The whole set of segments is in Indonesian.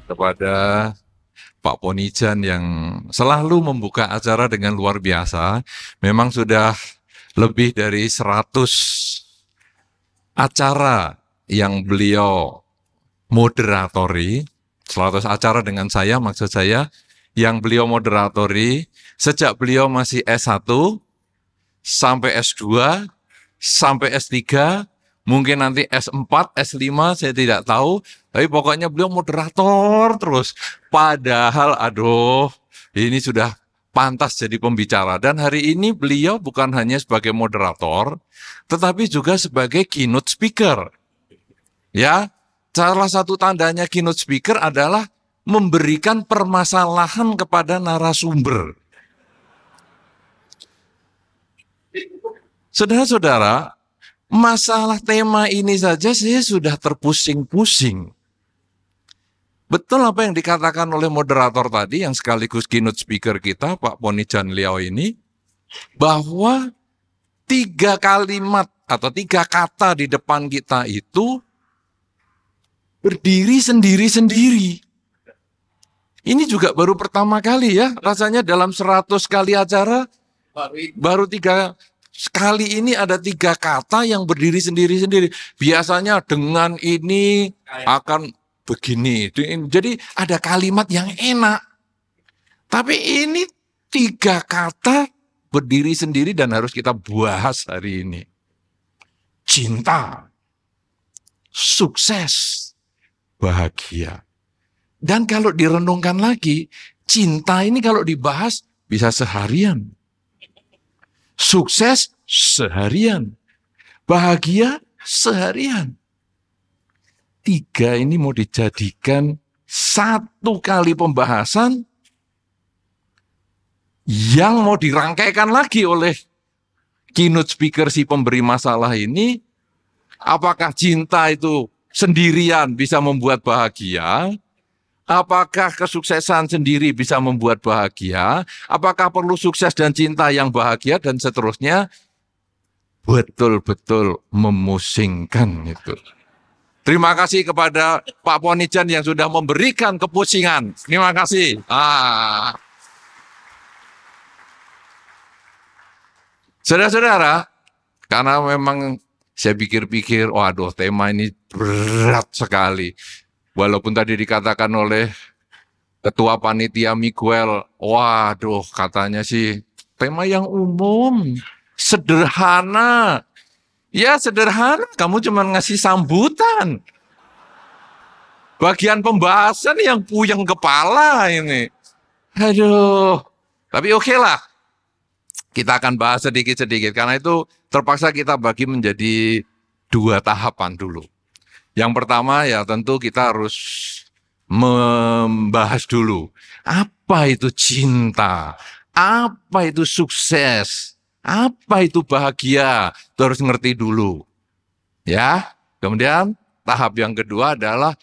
kepada Pak Ponijan yang selalu membuka acara dengan luar biasa. Memang sudah lebih dari 100 acara yang beliau moderatori. 100 acara dengan saya, maksud saya, yang beliau moderatori sejak beliau masih S1 sampai S2, sampai S3, mungkin nanti S4, S5, saya tidak tahu. Tapi pokoknya beliau moderator terus. Padahal, aduh, ini sudah pantas jadi pembicara. Dan hari ini beliau bukan hanya sebagai moderator, tetapi juga sebagai keynote speaker. Ya, salah satu tandanya keynote speaker adalah memberikan permasalahan kepada narasumber. Saudara-saudara, masalah tema ini saja saya sudah terpusing-pusing. Betul apa yang dikatakan oleh moderator tadi, yang sekaligus keynote speaker kita, Pak Ponijan Liao ini, bahwa 3 kalimat atau 3 kata di depan kita itu berdiri sendiri-sendiri. Ini juga baru pertama kali ya, rasanya dalam 100 kali acara, baru 3 sekali ini ada 3 kata yang berdiri sendiri-sendiri. Biasanya dengan ini akan begini. Jadi ada kalimat yang enak. Tapi ini 3 kata berdiri sendiri dan harus kita bahas hari ini. Cinta, sukses, bahagia. Dan kalau direnungkan lagi, cinta ini kalau dibahas bisa seharian. Sukses seharian. Bahagia seharian. 3 ini mau dijadikan 1 kali pembahasan yang mau dirangkaikan lagi oleh keynote speaker si pemberi masalah ini. Apakah cinta itu sendirian bisa membuat bahagia? Apakah kesuksesan sendiri bisa membuat bahagia? Apakah perlu sukses dan cinta yang bahagia dan seterusnya? Betul-betul memusingkan itu. Terima kasih kepada Pak Ponijan yang sudah memberikan kepusingan. Terima kasih. Saudara-saudara, karena memang saya pikir-pikir, waduh tema ini berat sekali. Walaupun tadi dikatakan oleh Ketua Panitia Miguel, waduh katanya sih tema yang umum, sederhana. Ya sederhana, kamu cuma ngasih sambutan. Bagian pembahasan yang puyeng kepala ini. Aduh, tapi oke lah. Kita akan bahas sedikit-sedikit, karena itu terpaksa kita bagi menjadi 2 tahapan dulu. Yang pertama ya tentu kita harus membahas dulu, apa itu cinta, apa itu sukses, apa itu bahagia, itu harus ngerti dulu. Ya, kemudian tahap yang kedua adalah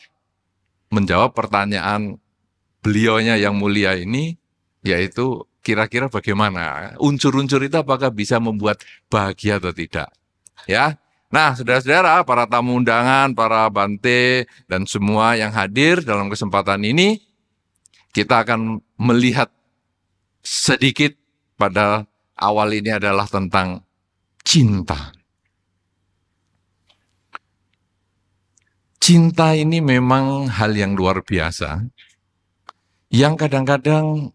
menjawab pertanyaan beliaunya yang mulia ini, yaitu kira-kira bagaimana, unsur-unsur itu apakah bisa membuat bahagia atau tidak. Ya. Nah, saudara-saudara, para tamu undangan, para Bante, dan semua yang hadir dalam kesempatan ini, kita akan melihat sedikit pada awal ini adalah tentang cinta. Cinta ini memang hal yang luar biasa, yang kadang-kadang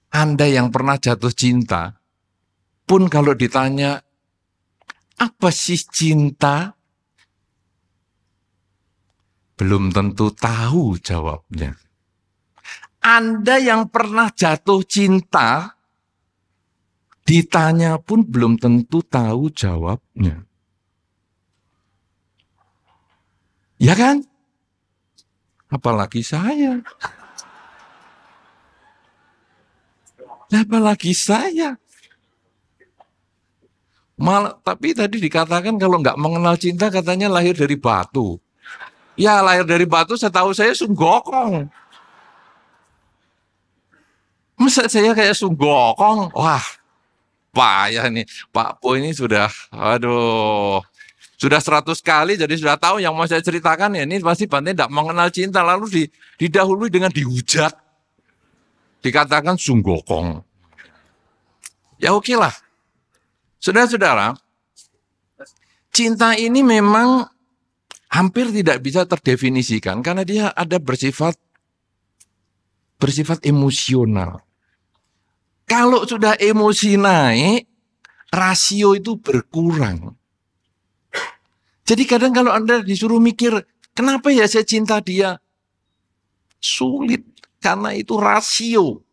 Anda yang pernah jatuh cinta, pun kalau ditanya, apa sih cinta? Belum tentu tahu jawabnya. Anda yang pernah jatuh cinta, ditanya pun belum tentu tahu jawabnya. Ya kan? Apalagi saya. Apalagi saya. Tapi tadi dikatakan kalau nggak mengenal cinta katanya lahir dari batu. Ya lahir dari batu setahu saya Sunggokong. Masa saya kayak Sunggokong? Wah payah nih. Pak Po ini sudah, aduh, Sudah 100 kali, jadi sudah tahu yang mau saya ceritakan ya ini pasti Bante tidak mengenal cinta, lalu didahului dengan dihujat. Dikatakan sunggokong. Ya oke lah. Saudara-saudara, cinta ini memang hampir tidak bisa terdefinisikan karena dia ada bersifat emosional. Kalau sudah emosi naik, rasio itu berkurang. Jadi kadang kalau Anda disuruh mikir, kenapa ya saya cinta dia? Sulit, karena itu rasio.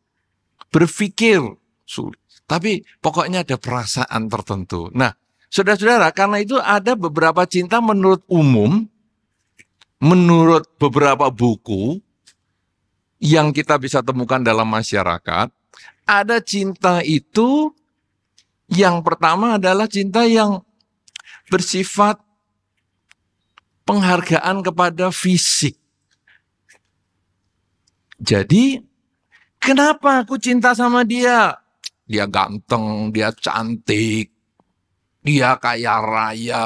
Berpikir, sulit. Tapi pokoknya ada perasaan tertentu. Nah, saudara-saudara, karena itu ada beberapa cinta menurut umum, menurut beberapa buku, yang kita bisa temukan dalam masyarakat, ada cinta itu, yang pertama adalah cinta yang bersifat penghargaan kepada fisik. Jadi, kenapa aku cinta sama dia? Dia ganteng, dia cantik, dia kaya raya,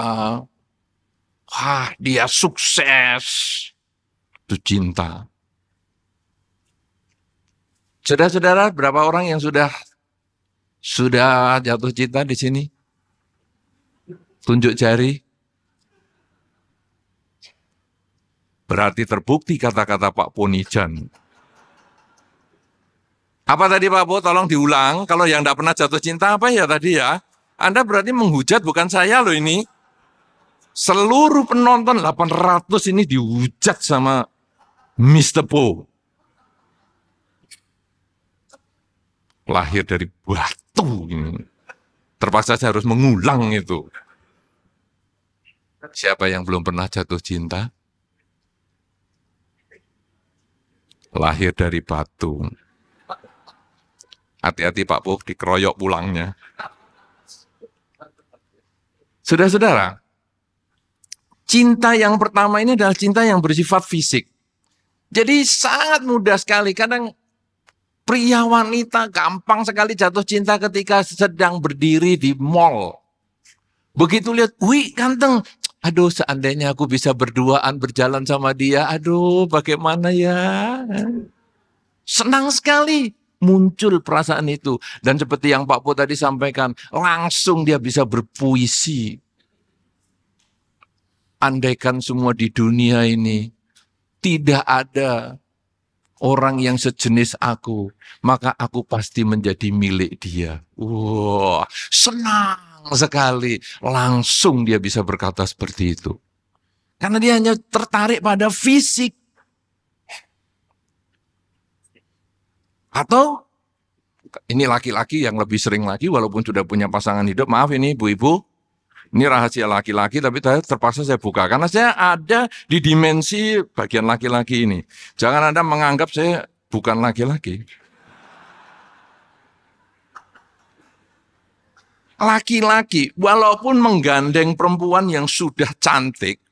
dia sukses. Itu cinta. Saudara-saudara, berapa orang yang sudah jatuh cinta di sini? Tunjuk jari. Berarti terbukti kata-kata Pak Ponijan. Apa tadi Pak Po? Tolong diulang. Kalau yang tidak pernah jatuh cinta apa ya tadi ya? Anda berarti menghujat, bukan saya loh ini. Seluruh penonton 800 ini dihujat sama Mr. Po. Lahir dari batu ini. Terpaksa saya harus mengulang itu. Siapa yang belum pernah jatuh cinta? Lahir dari batu. Hati-hati Pak Po, dikeroyok pulangnya. Saudara-saudara, cinta yang pertama ini adalah cinta yang bersifat fisik. Jadi sangat mudah sekali. Kadang pria wanita gampang sekali jatuh cinta ketika sedang berdiri di mall. Begitu lihat, wih ganteng. Aduh, seandainya aku bisa berduaan berjalan sama dia. Aduh, bagaimana ya? Senang sekali muncul perasaan itu. Dan seperti yang Pak Po tadi sampaikan, langsung dia bisa berpuisi. Andaikan semua di dunia ini tidak ada orang yang sejenis aku, maka aku pasti menjadi milik dia. Wah, senang sekali. Langsung dia bisa berkata seperti itu. Karena dia hanya tertarik pada fisik. Atau, ini laki-laki yang lebih sering lagi, walaupun sudah punya pasangan hidup, maaf ini ibu-ibu, ini rahasia laki-laki, tapi terpaksa saya buka. Karena saya ada di dimensi bagian laki-laki ini. Jangan Anda menganggap saya bukan laki-laki. Laki-laki, walaupun menggandeng perempuan yang sudah cantik,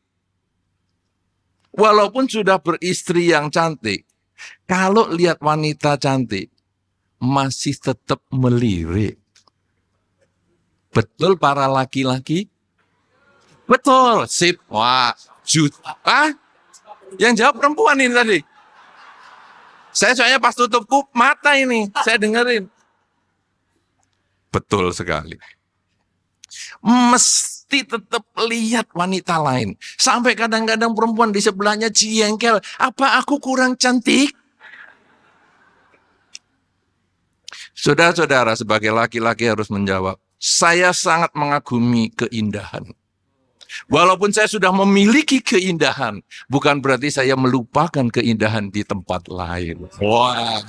walaupun sudah beristri yang cantik, kalau lihat wanita cantik, masih tetap melirik. Betul para laki-laki? Betul, sip. Wah, yang jawab perempuan ini tadi. Saya soalnya pas tutup mata ini, saya dengerin. Betul sekali. Mesti tetap lihat wanita lain. Sampai kadang-kadang perempuan di sebelahnya jengkel. Apa aku kurang cantik? Saudara-saudara, sebagai laki-laki harus menjawab. Saya sangat mengagumi keindahan. Walaupun saya sudah memiliki keindahan, bukan berarti saya melupakan keindahan di tempat lain. Wah.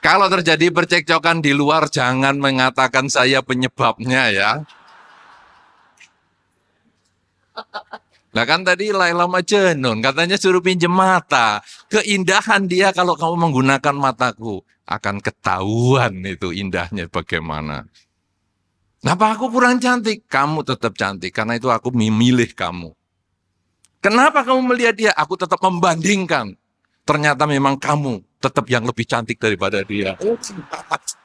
Kalau terjadi percekcokan di luar, jangan mengatakan saya penyebabnya ya. Nah kan tadi Laila Majnun katanya suruh pinjem mata. Keindahan dia kalau kamu menggunakan mataku. Akan ketahuan itu indahnya bagaimana. Kenapa aku kurang cantik? Kamu tetap cantik karena itu aku memilih kamu. Kenapa kamu melihat dia? Aku tetap membandingkan. Ternyata memang kamu tetap yang lebih cantik daripada dia.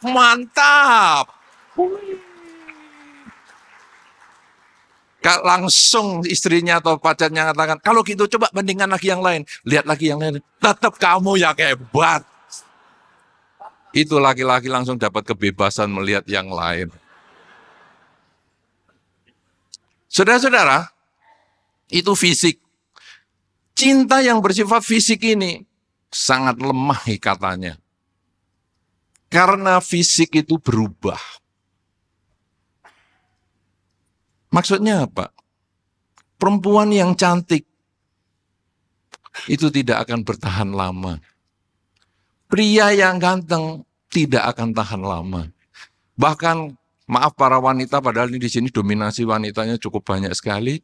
Mantap. Langsung istrinya atau pacarnya mengatakan, kalau gitu coba bandingkan lagi yang lain. Lihat lagi yang lain. Tetap kamu yang hebat. Itu laki-laki langsung dapat kebebasan melihat yang lain. Saudara-saudara, itu fisik. Cinta yang bersifat fisik ini sangat lemah ikatannya. Karena fisik itu berubah. Maksudnya apa? Perempuan yang cantik itu tidak akan bertahan lama. Pria yang ganteng tidak akan tahan lama. Bahkan, maaf para wanita, padahal ini di sini dominasi wanitanya cukup banyak sekali.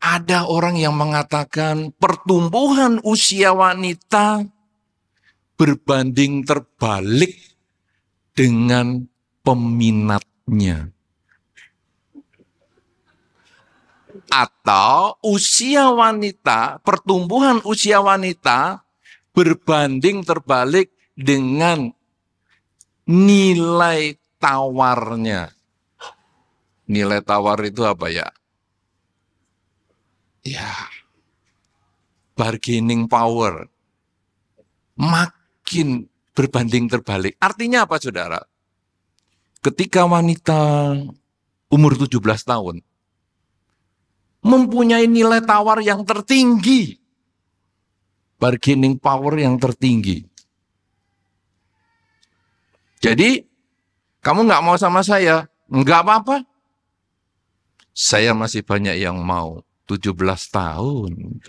Ada orang yang mengatakan pertumbuhan usia wanita berbanding terbalik dengan peminatnya. Atau usia wanita, pertumbuhan usia wanita berbanding terbalik dengan nilai tawarnya. Nilai tawar itu apa ya? Ya, bargaining power. Makin berbanding terbalik. Artinya apa, saudara? Ketika wanita umur 17 tahun, mempunyai nilai tawar yang tertinggi. Bargaining power yang tertinggi. Jadi, kamu nggak mau sama saya? Nggak apa-apa. Saya masih banyak yang mau. 17 tahun.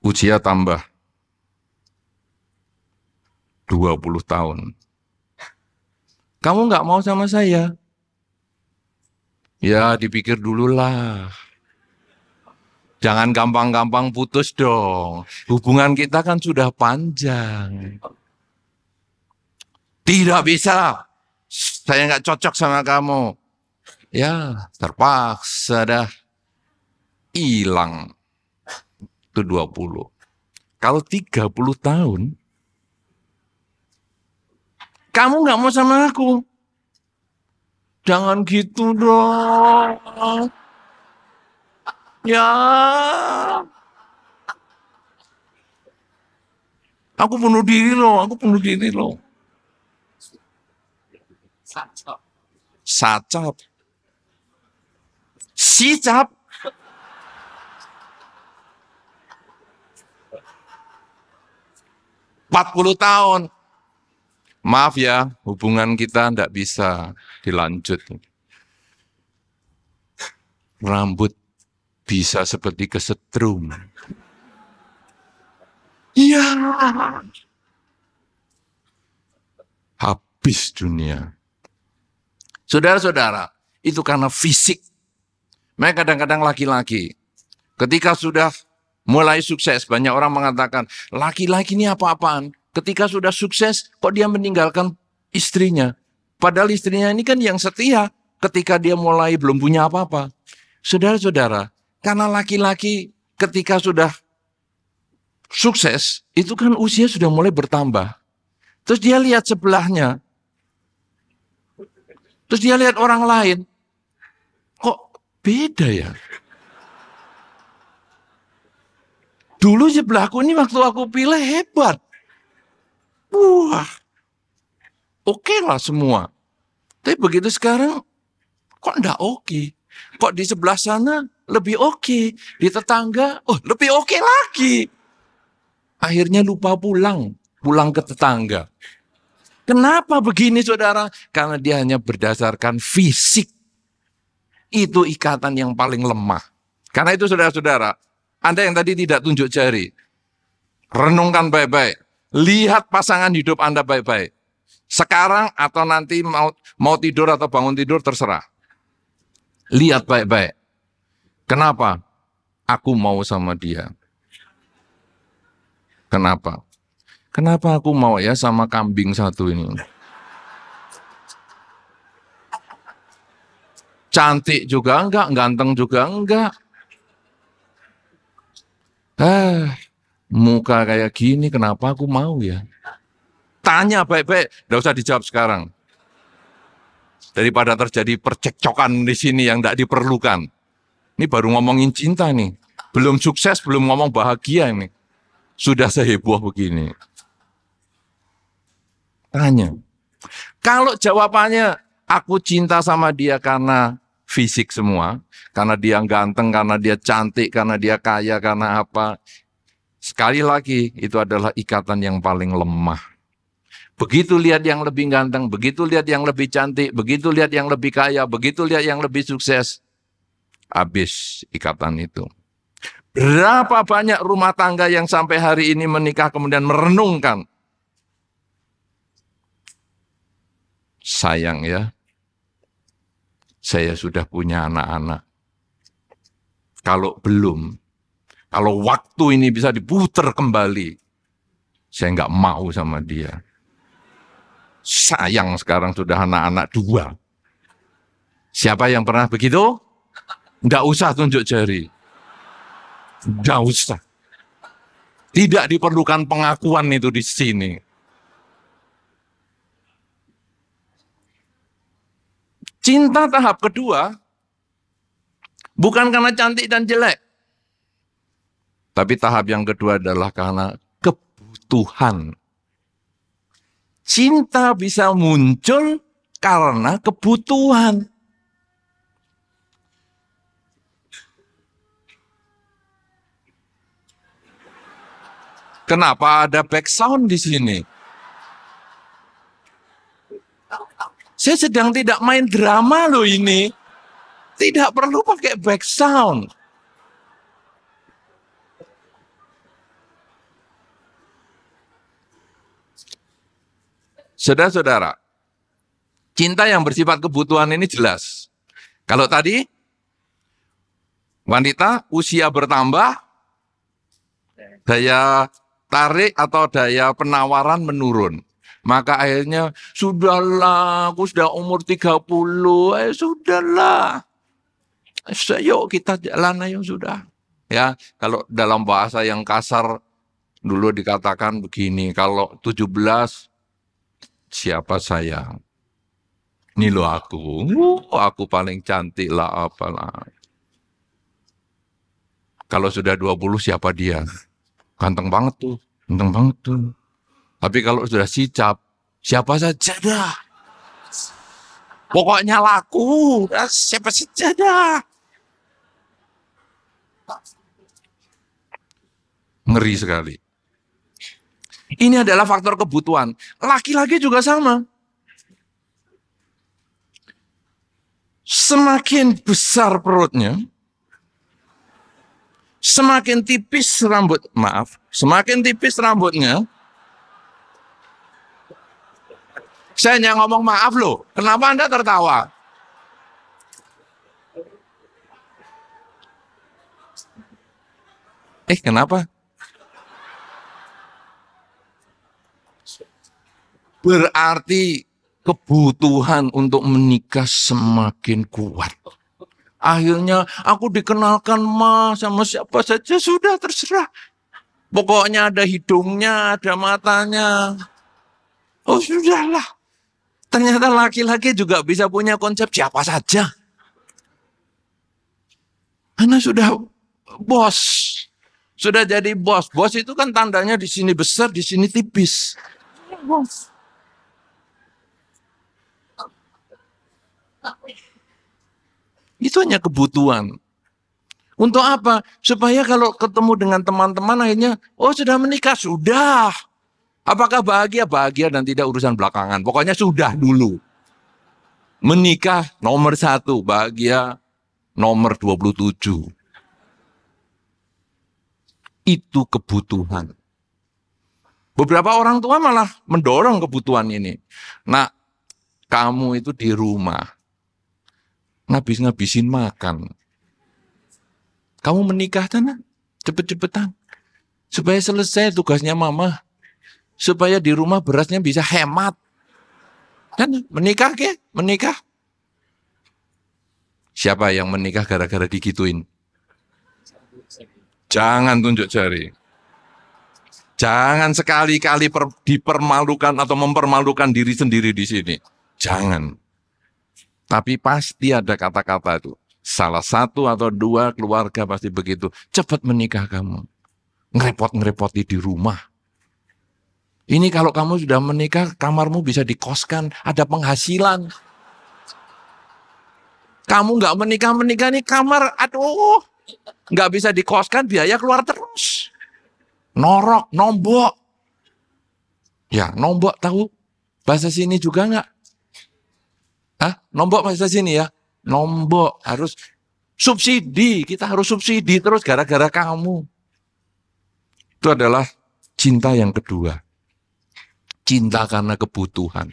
Usia tambah 20 tahun. Kamu nggak mau sama saya? Ya, dipikir dulu lah. Jangan gampang-gampang putus dong. Hubungan kita kan sudah panjang. Tidak bisa. Saya nggak cocok sama kamu. Ya, terpaksa dah. Hilang. Itu 20. Kalau 30 tahun, kamu nggak mau sama aku. Jangan gitu dong. Ya. Aku bunuh diri loh. Sacap. Sicap. Puluh tahun. Maaf ya, hubungan kita tidak bisa dilanjut. Rambut bisa seperti kesetrum. Iya. Habis dunia. Saudara-saudara, itu karena fisik. Mereka kadang-kadang laki-laki. Ketika sudah mulai sukses, banyak orang mengatakan, laki-laki ini apa-apaan? Ketika sudah sukses, kok dia meninggalkan istrinya? Padahal istrinya ini kan yang setia ketika dia mulai belum punya apa-apa. Saudara-saudara, karena laki-laki ketika sudah sukses, itu kan usia sudah mulai bertambah. Terus dia lihat sebelahnya. Terus dia lihat orang lain. Kok beda ya? Dulu sebelahku ini waktu aku pilih hebat. Wah, oke lah semua. Tapi begitu sekarang, kok enggak oke? Kok di sebelah sana lebih oke? Di tetangga, oh lebih oke lagi. Akhirnya lupa pulang ke tetangga. Kenapa begini saudara? Karena dia hanya berdasarkan fisik. Itu ikatan yang paling lemah. Karena itu saudara-saudara, Anda yang tadi tidak tunjuk jari, renungkan baik-baik. Lihat pasangan hidup Anda baik-baik. Sekarang atau nanti mau tidur atau bangun tidur terserah. Lihat baik-baik. Kenapa? Aku mau sama dia. Kenapa? Kenapa aku mau ya sama kambing satu ini? Cantik juga enggak, ganteng juga enggak. Ah, muka kayak gini kenapa aku mau ya? Tanya baik-baik, nggak usah dijawab sekarang. Daripada terjadi percekcokan di sini yang tidak diperlukan. Ini baru ngomongin cinta nih. Belum sukses, belum ngomong bahagia ini. Sudah seheboh begini. Tanya. Kalau jawabannya, aku cinta sama dia karena fisik semua. Karena dia ganteng, karena dia cantik, karena dia kaya, karena apa. Sekali lagi, itu adalah ikatan yang paling lemah. Begitu lihat yang lebih ganteng, begitu lihat yang lebih cantik, begitu lihat yang lebih kaya, begitu lihat yang lebih sukses, habis ikatan itu. Berapa banyak rumah tangga yang sampai hari ini menikah kemudian merenungkan. Sayang ya, saya sudah punya anak-anak. Kalau belum, kalau waktu ini bisa diputar kembali, saya nggak mau sama dia. Sayang sekarang sudah anak-anak 2. Siapa yang pernah begitu? Nggak usah tunjuk jari. Nggak usah. Tidak diperlukan pengakuan itu di sini. Cinta tahap kedua, bukan karena cantik dan jelek. Tapi tahap yang kedua adalah karena kebutuhan. Cinta bisa muncul karena kebutuhan. Kenapa ada back sound di sini? Saya sedang tidak main drama loh ini. Tidak perlu pakai back sound. Saudara-saudara, cinta yang bersifat kebutuhan ini jelas. Kalau tadi, wanita usia bertambah, daya tarik atau daya penawaran menurun. Maka akhirnya, sudahlah, aku sudah umur 30, sudahlah. Yuk kita jalan ayo sudah. Ya, kalau dalam bahasa yang kasar dulu dikatakan begini, kalau 17 siapa saya? Ini loh aku paling cantik lah apalah. Kalau sudah 20 siapa dia? Ganteng banget tuh, ganteng banget tuh. Tapi kalau sudah sicap, siapa saja dah. Pokoknya laku, siapa saja dah. Ngeri sekali. Ini adalah faktor kebutuhan. Laki-laki juga sama. Semakin besar perutnya, semakin tipis semakin tipis rambutnya. Saya hanya ngomong maaf loh, kenapa Anda tertawa? Kenapa? Berarti kebutuhan untuk menikah semakin kuat. Akhirnya aku dikenalkan sama siapa saja sudah terserah. Pokoknya ada hidungnya, ada matanya. Oh sudahlah. Ternyata laki-laki juga bisa punya konsep siapa saja. Karena sudah bos. Sudah jadi bos. Bos itu kan tandanya di sini besar, di sini tipis. Bos. Itu hanya kebutuhan. Untuk apa? Supaya kalau ketemu dengan teman-teman akhirnya, oh sudah menikah, sudah. Apakah bahagia? Bahagia dan tidak urusan belakangan. Pokoknya sudah dulu. Menikah nomor 1, bahagia nomor 27. Itu kebutuhan. Beberapa orang tua malah mendorong kebutuhan ini. Nah, kamu itu di rumah, ngabis-ngabisin makan. Kamu menikah sana, cepet-cepetan. Supaya selesai tugasnya mama. Supaya di rumah berasnya bisa hemat. Kan menikah ke? Menikah. Siapa yang menikah gara-gara digituin? Jangan tunjuk jari. Jangan sekali-kali dipermalukan atau mempermalukan diri sendiri di sini. Jangan. Tapi pasti ada kata-kata itu. Salah satu atau dua keluarga pasti begitu. Cepat menikah kamu. Ngerepot-ngerepoti di rumah. Ini kalau kamu sudah menikah, kamarmu bisa dikoskan, ada penghasilan. Kamu nggak menikah nih kamar, aduh, nggak bisa dikoskan, biaya keluar terus. Norok, nombok. Ya, nombok tahu bahasa sini juga nggak? Nombok bahasa sini ya? Nombok, harus subsidi, kita harus subsidi terus gara-gara kamu. Itu adalah cinta yang kedua. Cinta karena kebutuhan.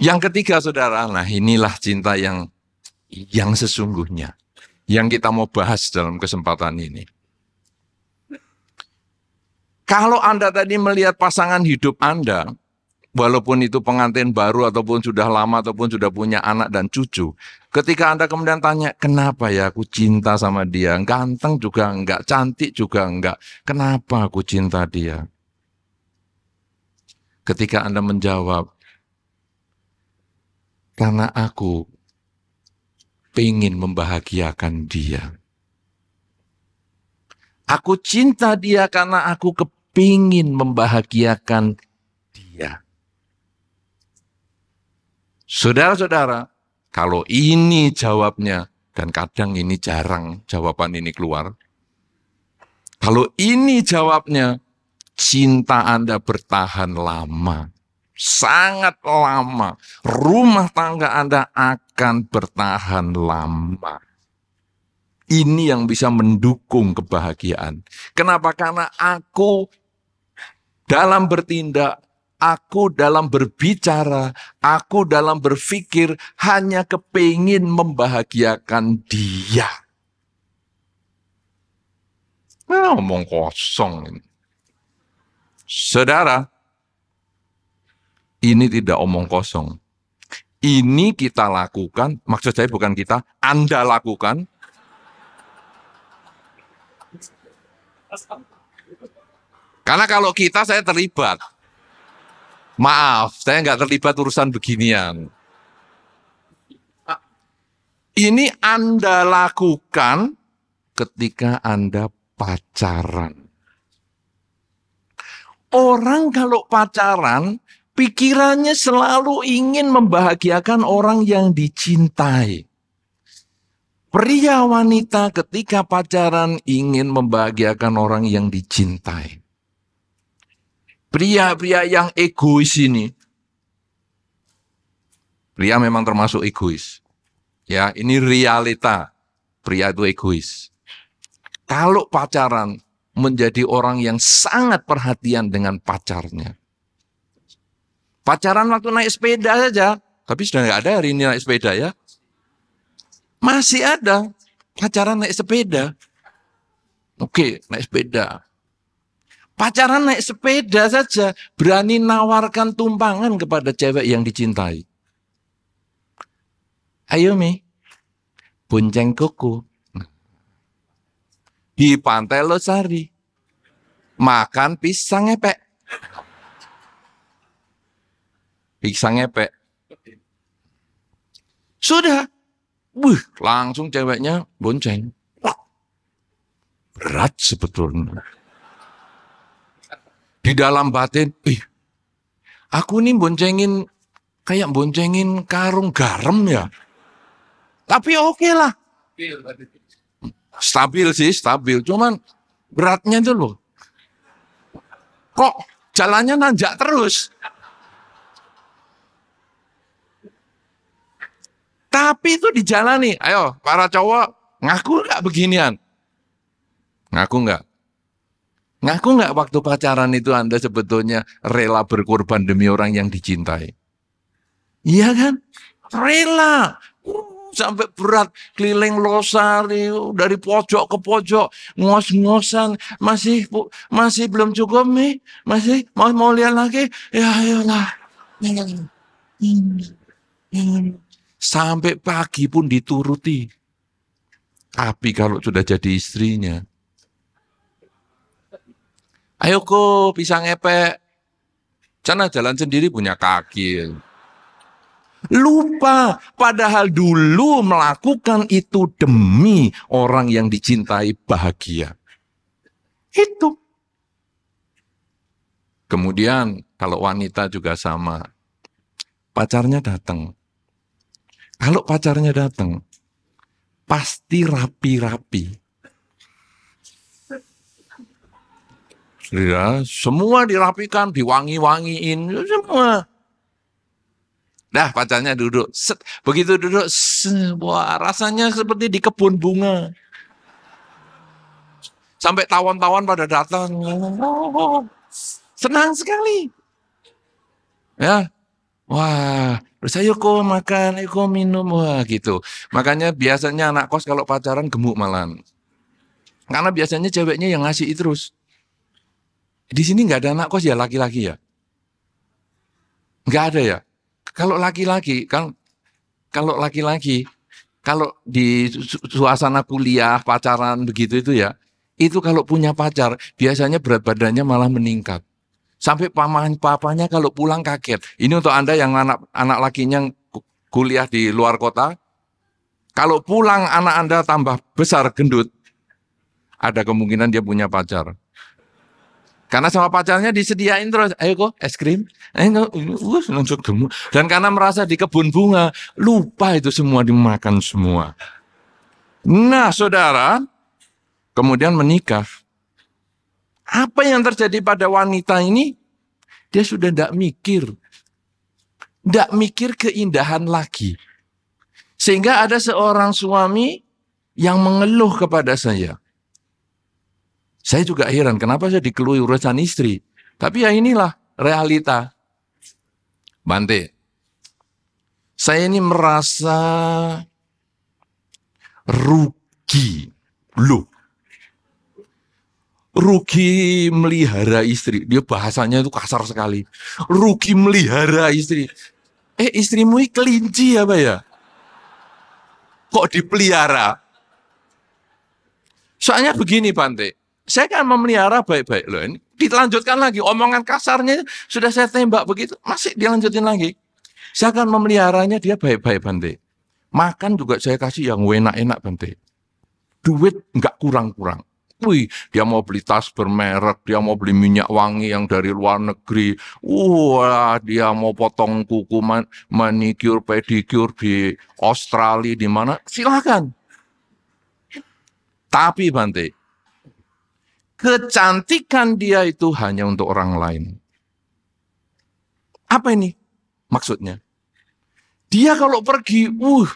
Yang ketiga, saudara, nah inilah cinta yang sesungguhnya. Yang kita mau bahas dalam kesempatan ini. Kalau Anda tadi melihat pasangan hidup Anda, walaupun itu pengantin baru ataupun sudah lama ataupun sudah punya anak dan cucu, ketika Anda kemudian tanya, kenapa ya aku cinta sama dia? Ganteng juga enggak, cantik juga enggak. Kenapa aku cinta dia? Ketika Anda menjawab, karena aku pengen membahagiakan dia. Aku cinta dia karena aku kepingin membahagiakan dia. Saudara-saudara, kalau ini jawabnya, dan kadang ini jarang jawaban ini keluar. Kalau ini jawabnya, cinta Anda bertahan lama. Sangat lama. Rumah tangga Anda akan bertahan lama. Ini yang bisa mendukung kebahagiaan. Kenapa? Karena aku dalam bertindak, aku dalam berbicara, aku dalam berpikir hanya kepingin membahagiakan dia. Ngomong kosong ini. Saudara, ini tidak omong kosong. Ini kita lakukan, maksud saya bukan kita, Anda lakukan. Karena kalau kita, saya terlibat. Maaf, saya nggak terlibat urusan beginian. Ini Anda lakukan ketika Anda pacaran. Orang kalau pacaran, pikirannya selalu ingin membahagiakan orang yang dicintai. Pria wanita ketika pacaran ingin membahagiakan orang yang dicintai. Pria-pria yang egois ini. Pria memang termasuk egois. Ya, ini realita. Pria itu egois. Kalau pacaran menjadi orang yang sangat perhatian dengan pacarnya. Pacaran waktu naik sepeda saja. Tapi sudah nggak ada hari ini naik sepeda ya. Masih ada pacaran naik sepeda. Oke, naik sepeda. Pacaran naik sepeda saja berani nawarkan tumpangan kepada cewek yang dicintai. Ayo Mi, bonceng kuku. Di Pantai Losari. Makan pisang ngepek. Pisang ngepek. Sudah. Langsung ceweknya bonceng. Berat sebetulnya. Di dalam batin, aku nih boncengin, kayak boncengin karung garam ya. Tapi oke lah. Stabil sih, stabil. Cuman beratnya itu loh. Kok jalannya nanjak terus. Tapi itu dijalani. Ayo, para cowok, ngaku nggak beginian? Ngaku nggak? Ngaku nggak waktu pacaran itu Anda sebetulnya rela berkorban demi orang yang dicintai? Iya kan? Rela. Sampai berat keliling Losari dari pojok ke pojok, ngos-ngosan, masih belum cukup Mi, masih mau lihat lagi, ya ayolah. Sampai pagi pun dituruti. Tapi kalau sudah jadi istrinya, ayo kok bisa ngepek, sana jalan sendiri punya kaki. Lupa, padahal dulu melakukan itu demi orang yang dicintai bahagia. Itu. Kemudian kalau wanita juga sama, pacarnya datang. Kalau pacarnya datang, pasti rapi-rapi. Ya, semua dirapikan, diwangi-wangiin, semua. Dah pacarnya duduk. Set. Begitu duduk, wah, rasanya seperti di kebun bunga. Sampai tawon-tawon pada datang. Oh, senang sekali. Ya, wah, terus ayo kok makan, ayo kok minum, wah gitu. Makanya biasanya anak kos kalau pacaran gemuk malan. Karena biasanya ceweknya yang ngasih terus. Di sini nggak ada anak kos ya laki-laki ya? Nggak ada ya? Kalau laki-laki, kalau laki-laki, kalau di suasana kuliah, pacaran begitu itu ya, itu kalau punya pacar, biasanya berat badannya malah meningkat. Sampai papanya kalau pulang kaget. Ini untuk Anda yang anak lakinya kuliah di luar kota, kalau pulang anak Anda tambah besar gendut, ada kemungkinan dia punya pacar. Karena sama pacarnya disediain terus, ayo kok es krim, ayo langsung gemuk. Dan karena merasa di kebun bunga, lupa itu semua dimakan semua. Nah saudara, kemudian menikah. Apa yang terjadi pada wanita ini? Dia sudah tidak mikir. Tidak mikir keindahan lagi. Sehingga ada seorang suami yang mengeluh kepada saya. Saya juga heran, kenapa saya dikeluhi urusan istri. Tapi ya inilah realita. Bante, saya ini merasa rugi. Loh, rugi melihara istri. Dia bahasanya itu kasar sekali. Rugi melihara istri. Istrimu ini kelinci apa ya? Kok dipelihara? Soalnya begini Bante, saya kan memelihara baik-baik loh. Ini dilanjutkan lagi, omongan kasarnya sudah saya tembak begitu, masih dilanjutin lagi. Saya akan memeliharanya dia baik-baik Bante. Makan juga saya kasih yang enak-enak Bante. Duit nggak kurang-kurang. Wih, dia mau beli tas bermerek, dia mau beli minyak wangi yang dari luar negeri. Wah, dia mau potong kuku manicure, pedicure di Australia, di mana? Silakan. Tapi Bante, kecantikan dia itu hanya untuk orang lain. Apa ini maksudnya? Dia kalau pergi,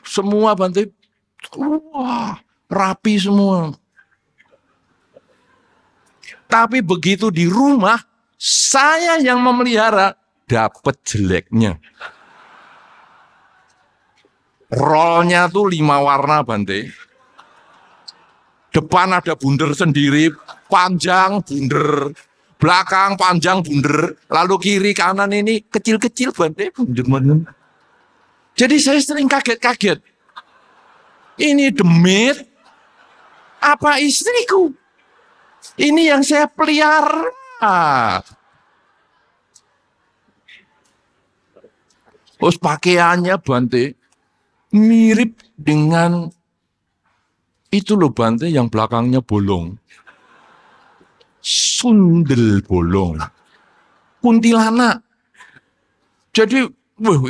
semua Bante, rapi semua. Tapi begitu di rumah, saya yang memelihara, dapat jeleknya. Rollnya tuh 5 warna Bante. Depan ada bunder sendiri, panjang bunder. Belakang panjang bunder. Lalu kiri kanan ini kecil-kecil Bante. Jadi saya sering kaget-kaget. Ini demit, apa istriku? Ini yang saya pelihara. Terus pakaiannya Bante mirip dengan itu loh Bante yang belakangnya bolong. Sundel bolong. Kuntilanak. Jadi,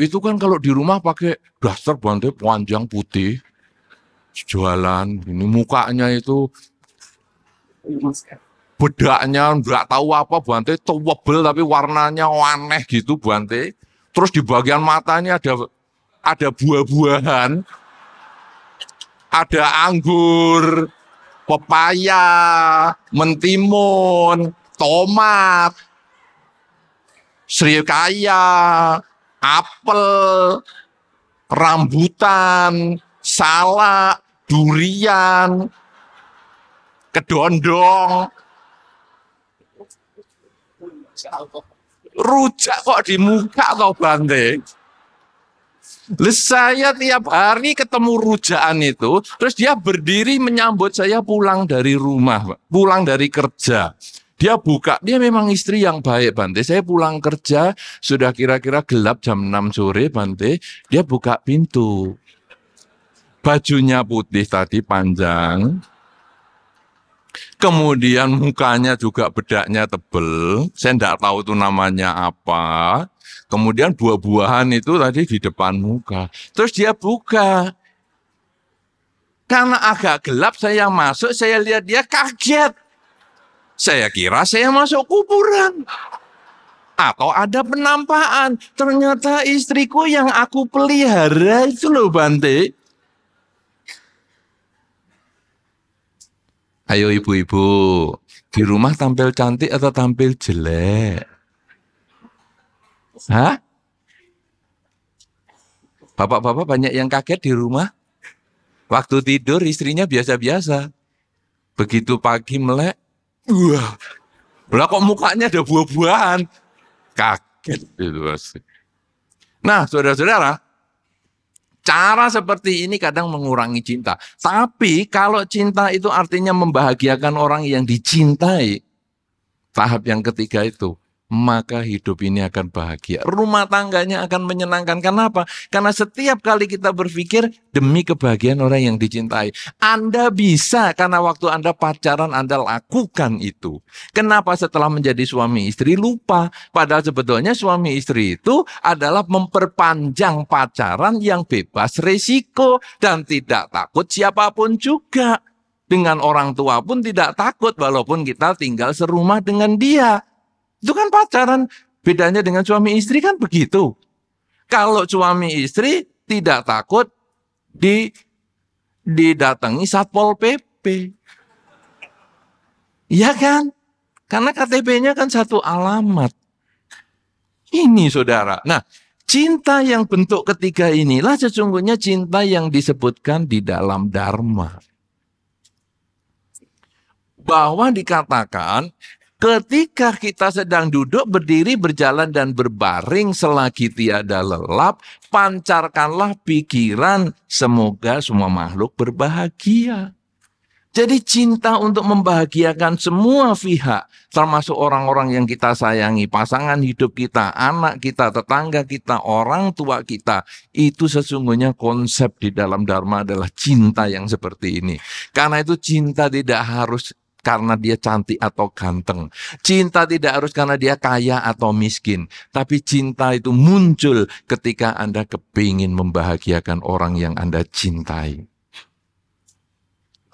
itu kan kalau di rumah pakai daster Bante panjang putih. Jualan, ini mukanya itu bedaknya nggak tahu apa Bante, tebel tapi warnanya aneh gitu Bante. Terus di bagian matanya ada buah-buahan. Ada anggur, pepaya, mentimun, tomat, srikaya, apel, rambutan, salak, durian, kedondong. Rujak kok di muka toh Bante. Saya tiap hari ketemu rujaan itu, terus dia berdiri menyambut saya pulang dari rumah, pulang dari kerja. Dia buka, dia memang istri yang baik, Bante. Saya pulang kerja, sudah kira-kira gelap jam 6 sore, Bante. Dia buka pintu. Bajunya putih tadi, panjang. Kemudian mukanya juga bedaknya tebel. Saya tidak tahu itu namanya apa. Kemudian buah-buahan itu tadi di depan muka. Terus dia buka. Karena agak gelap saya masuk, saya lihat dia kaget. Saya kira saya masuk kuburan. Atau ada penampakan. Ternyata istriku yang aku pelihara itu loh, Bante. Ayo ibu-ibu, di rumah tampil cantik atau tampil jelek? Hah? Bapak-bapak banyak yang kaget di rumah. Waktu tidur istrinya biasa-biasa. Begitu pagi melek, wah, lah kok mukanya ada buah-buahan. Kaget itu pasti. Nah, saudara-saudara, cara seperti ini kadang mengurangi cinta. Tapi kalau cinta itu artinya membahagiakan orang yang dicintai, tahap yang ketiga itu, maka hidup ini akan bahagia. Rumah tangganya akan menyenangkan. Kenapa? Karena setiap kali kita berpikir demi kebahagiaan orang yang dicintai. Anda bisa, karena waktu Anda pacaran Anda lakukan itu. Kenapa setelah menjadi suami istri lupa? Padahal sebetulnya suami istri itu adalah memperpanjang pacaran yang bebas risiko dan tidak takut siapapun juga. Dengan orang tua pun tidak takut walaupun kita tinggal serumah dengan dia. Itu kan pacaran. Bedanya dengan suami istri kan begitu. Kalau suami istri tidak takut didatangi Satpol PP. Iya kan? Karena KTP-nya kan satu alamat. Ini saudara. Nah, cinta yang bentuk ketiga inilah sesungguhnya cinta yang disebutkan di dalam Dharma. Bahwa dikatakan ketika kita sedang duduk, berdiri, berjalan, dan berbaring selagi tiada lelap, pancarkanlah pikiran, semoga semua makhluk berbahagia. Jadi cinta untuk membahagiakan semua pihak, termasuk orang-orang yang kita sayangi, pasangan hidup kita, anak kita, tetangga kita, orang tua kita, itu sesungguhnya konsep di dalam Dharma adalah cinta yang seperti ini. Karena itu cinta tidak harus karena dia cantik atau ganteng. Cinta tidak harus karena dia kaya atau miskin. Tapi cinta itu muncul ketika Anda kepingin membahagiakan orang yang Anda cintai.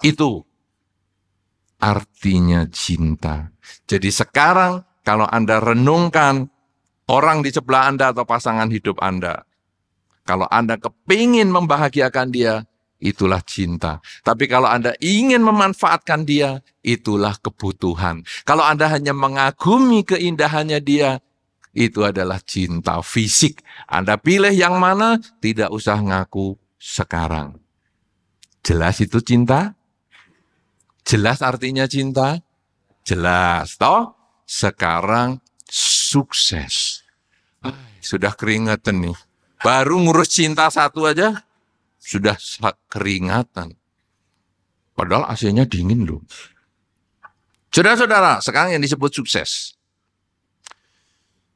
Itu artinya cinta. Jadi sekarang kalau Anda renungkan orang di sebelah Anda atau pasangan hidup Anda. Kalau Anda kepingin membahagiakan dia, itulah cinta. Tapi kalau Anda ingin memanfaatkan dia, itulah kebutuhan. Kalau Anda hanya mengagumi keindahannya dia, itu adalah cinta fisik. Anda pilih yang mana, tidak usah ngaku sekarang. Jelas itu cinta? Jelas artinya cinta? Jelas, toh? Sekarang sukses. Sudah keringetan nih. Baru ngurus cinta satu aja, sudah keringatan. Padahal AC-nya dingin loh. Saudara-saudara, sekarang yang disebut sukses.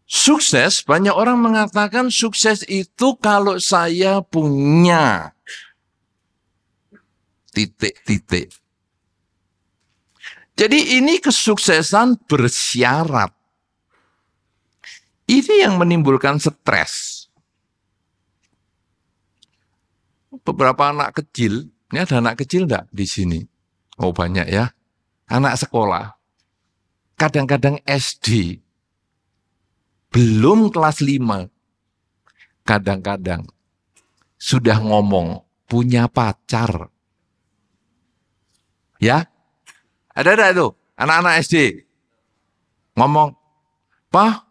Sukses, banyak orang mengatakan sukses itu kalau saya punya titik-titik. Jadi ini kesuksesan bersyarat. Ini yang menimbulkan stres. Beberapa anak kecil, ini ada anak kecil enggak di sini? Oh banyak ya. Anak sekolah, kadang-kadang SD, belum kelas 5, kadang-kadang sudah ngomong punya pacar. Ya, ada itu anak-anak SD ngomong, "Pak,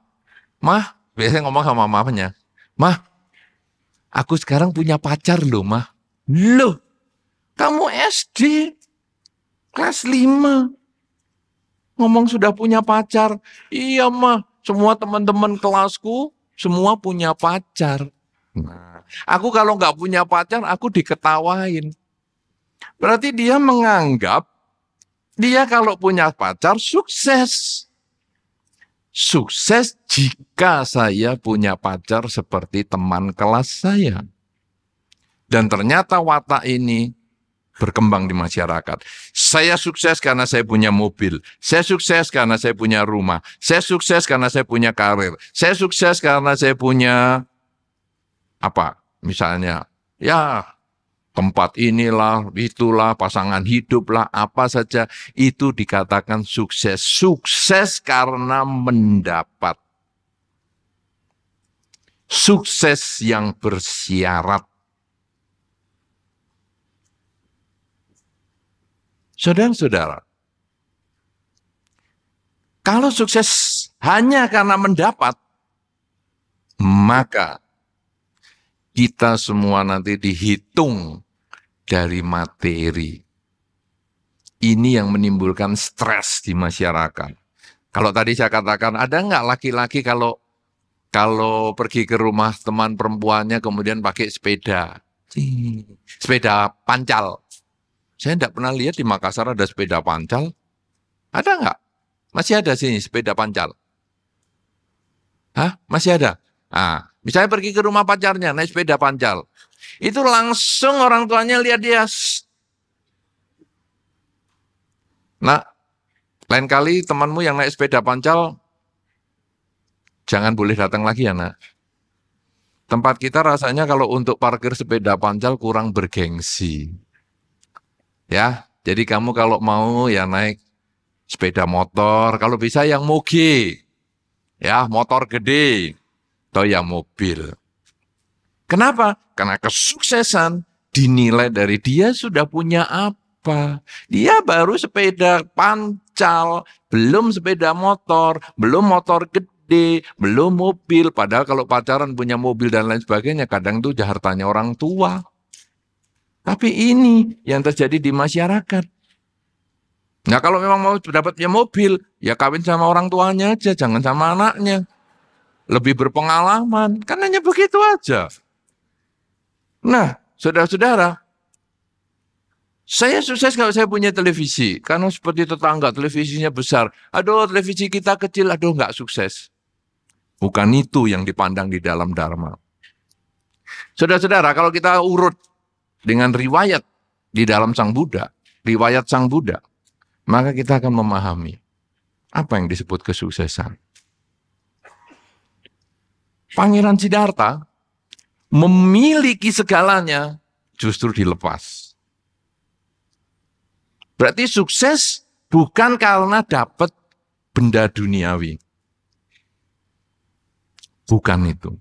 Mah," biasanya ngomong sama mamanya, "Mah, aku sekarang punya pacar loh, Mah." Loh, kamu SD kelas 5 ngomong sudah punya pacar. Iya, Mah, semua teman-teman kelasku semua punya pacar. Nah, aku kalau nggak punya pacar, aku diketawain. Berarti dia menganggap dia kalau punya pacar sukses. Sukses jika saya punya pacar seperti teman kelas saya. Dan ternyata watak ini berkembang di masyarakat. Saya sukses karena saya punya mobil. Saya sukses karena saya punya rumah. Saya sukses karena saya punya karir. Saya sukses karena saya punya apa? Misalnya, ya tempat inilah, itulah, pasangan hiduplah, apa saja. Itu dikatakan sukses. Sukses karena mendapat. Sukses yang bersyarat. Saudara-saudara, kalau sukses hanya karena mendapat, maka kita semua nanti dihitung dari materi. Ini yang menimbulkan stres di masyarakat. Kalau tadi saya katakan, ada nggak laki-laki kalau pergi ke rumah teman perempuannya kemudian pakai sepeda? Sepeda pancal. Saya tidak pernah lihat di Makassar ada sepeda pancal. Ada nggak? Masih ada sini sepeda pancal. Hah? Masih ada? Ah, misalnya pergi ke rumah pacarnya naik sepeda pancal. Itu langsung orang tuanya lihat dia. Nah, lain kali temanmu yang naik sepeda pancal, jangan boleh datang lagi ya nak. Tempat kita rasanya kalau untuk parkir sepeda pancal kurang bergengsi. Ya, jadi kamu kalau mau ya naik sepeda motor, kalau bisa yang moge, ya motor gede, atau yang mobil. Kenapa? Karena kesuksesan dinilai dari dia sudah punya apa. Dia baru sepeda pancal, belum sepeda motor, belum motor gede, belum mobil. Padahal kalau pacaran punya mobil dan lain sebagainya, kadang itu hartanya orang tua. Tapi ini yang terjadi di masyarakat. Nah kalau memang mau dapatnya mobil, ya kawin sama orang tuanya aja, jangan sama anaknya. Lebih berpengalaman, kan hanya begitu aja. Nah, saudara-saudara, saya sukses kalau saya punya televisi. Karena seperti tetangga, televisinya besar. Aduh, televisi kita kecil, aduh nggak sukses. Bukan itu yang dipandang di dalam Dharma. Saudara-saudara, kalau kita urut dengan riwayat di dalam Sang Buddha, riwayat Sang Buddha, maka kita akan memahami apa yang disebut kesuksesan. Pangeran Siddhartha memiliki segalanya justru dilepas. Berarti sukses bukan karena dapat benda duniawi. Bukan itu.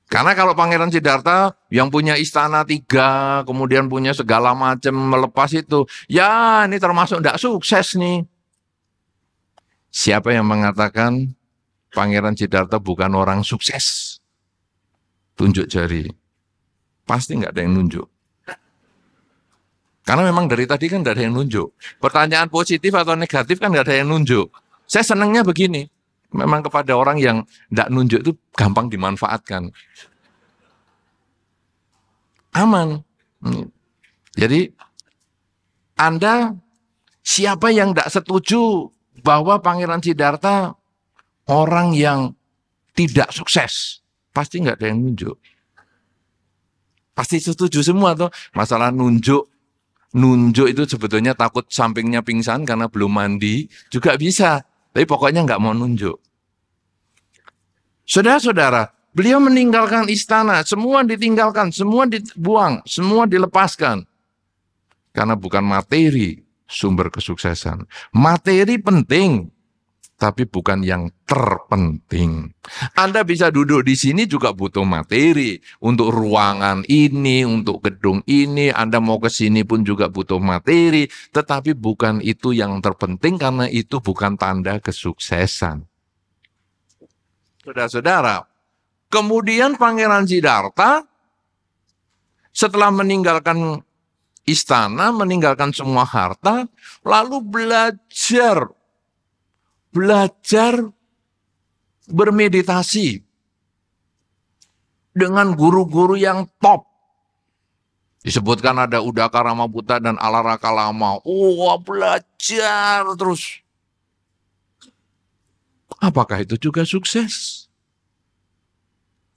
Karena kalau Pangeran Siddhartha yang punya istana 3, kemudian punya segala macam melepas itu, ya ini termasuk tidak sukses nih. Siapa yang mengatakan Pangeran Siddhartha bukan orang sukses? Tunjuk jari. Pasti nggak ada yang nunjuk. Karena memang dari tadi kan nggak ada yang nunjuk. Pertanyaan positif atau negatif kan nggak ada yang nunjuk. Saya senangnya begini. Memang kepada orang yang tidak nunjuk itu gampang dimanfaatkan. Aman. Jadi Anda siapa yang tidak setuju bahwa Pangeran Siddhartha orang yang tidak sukses? Pasti nggak ada yang nunjuk. Pasti setuju semua tuh. Masalah nunjuk itu sebetulnya takut sampingnya pingsan karena belum mandi juga bisa. Tapi pokoknya nggak mau nunjuk. Saudara-saudara, beliau meninggalkan istana, semua ditinggalkan, semua dibuang, semua dilepaskan. Karena bukan materi sumber kesuksesan. Materi penting, tapi bukan yang terpenting. Anda bisa duduk di sini juga butuh materi. Untuk ruangan ini, untuk gedung ini, Anda mau ke sini pun juga butuh materi. Tetapi bukan itu yang terpenting karena itu bukan tanda kesuksesan. Saudara-saudara, kemudian Pangeran Siddhartha setelah meninggalkan istana, meninggalkan semua harta, lalu belajar bermeditasi. dengan guru-guru yang top. Disebutkan ada Udaka Ramaputra dan Alaraka Lama. Oh, belajar terus. Apakah itu juga sukses?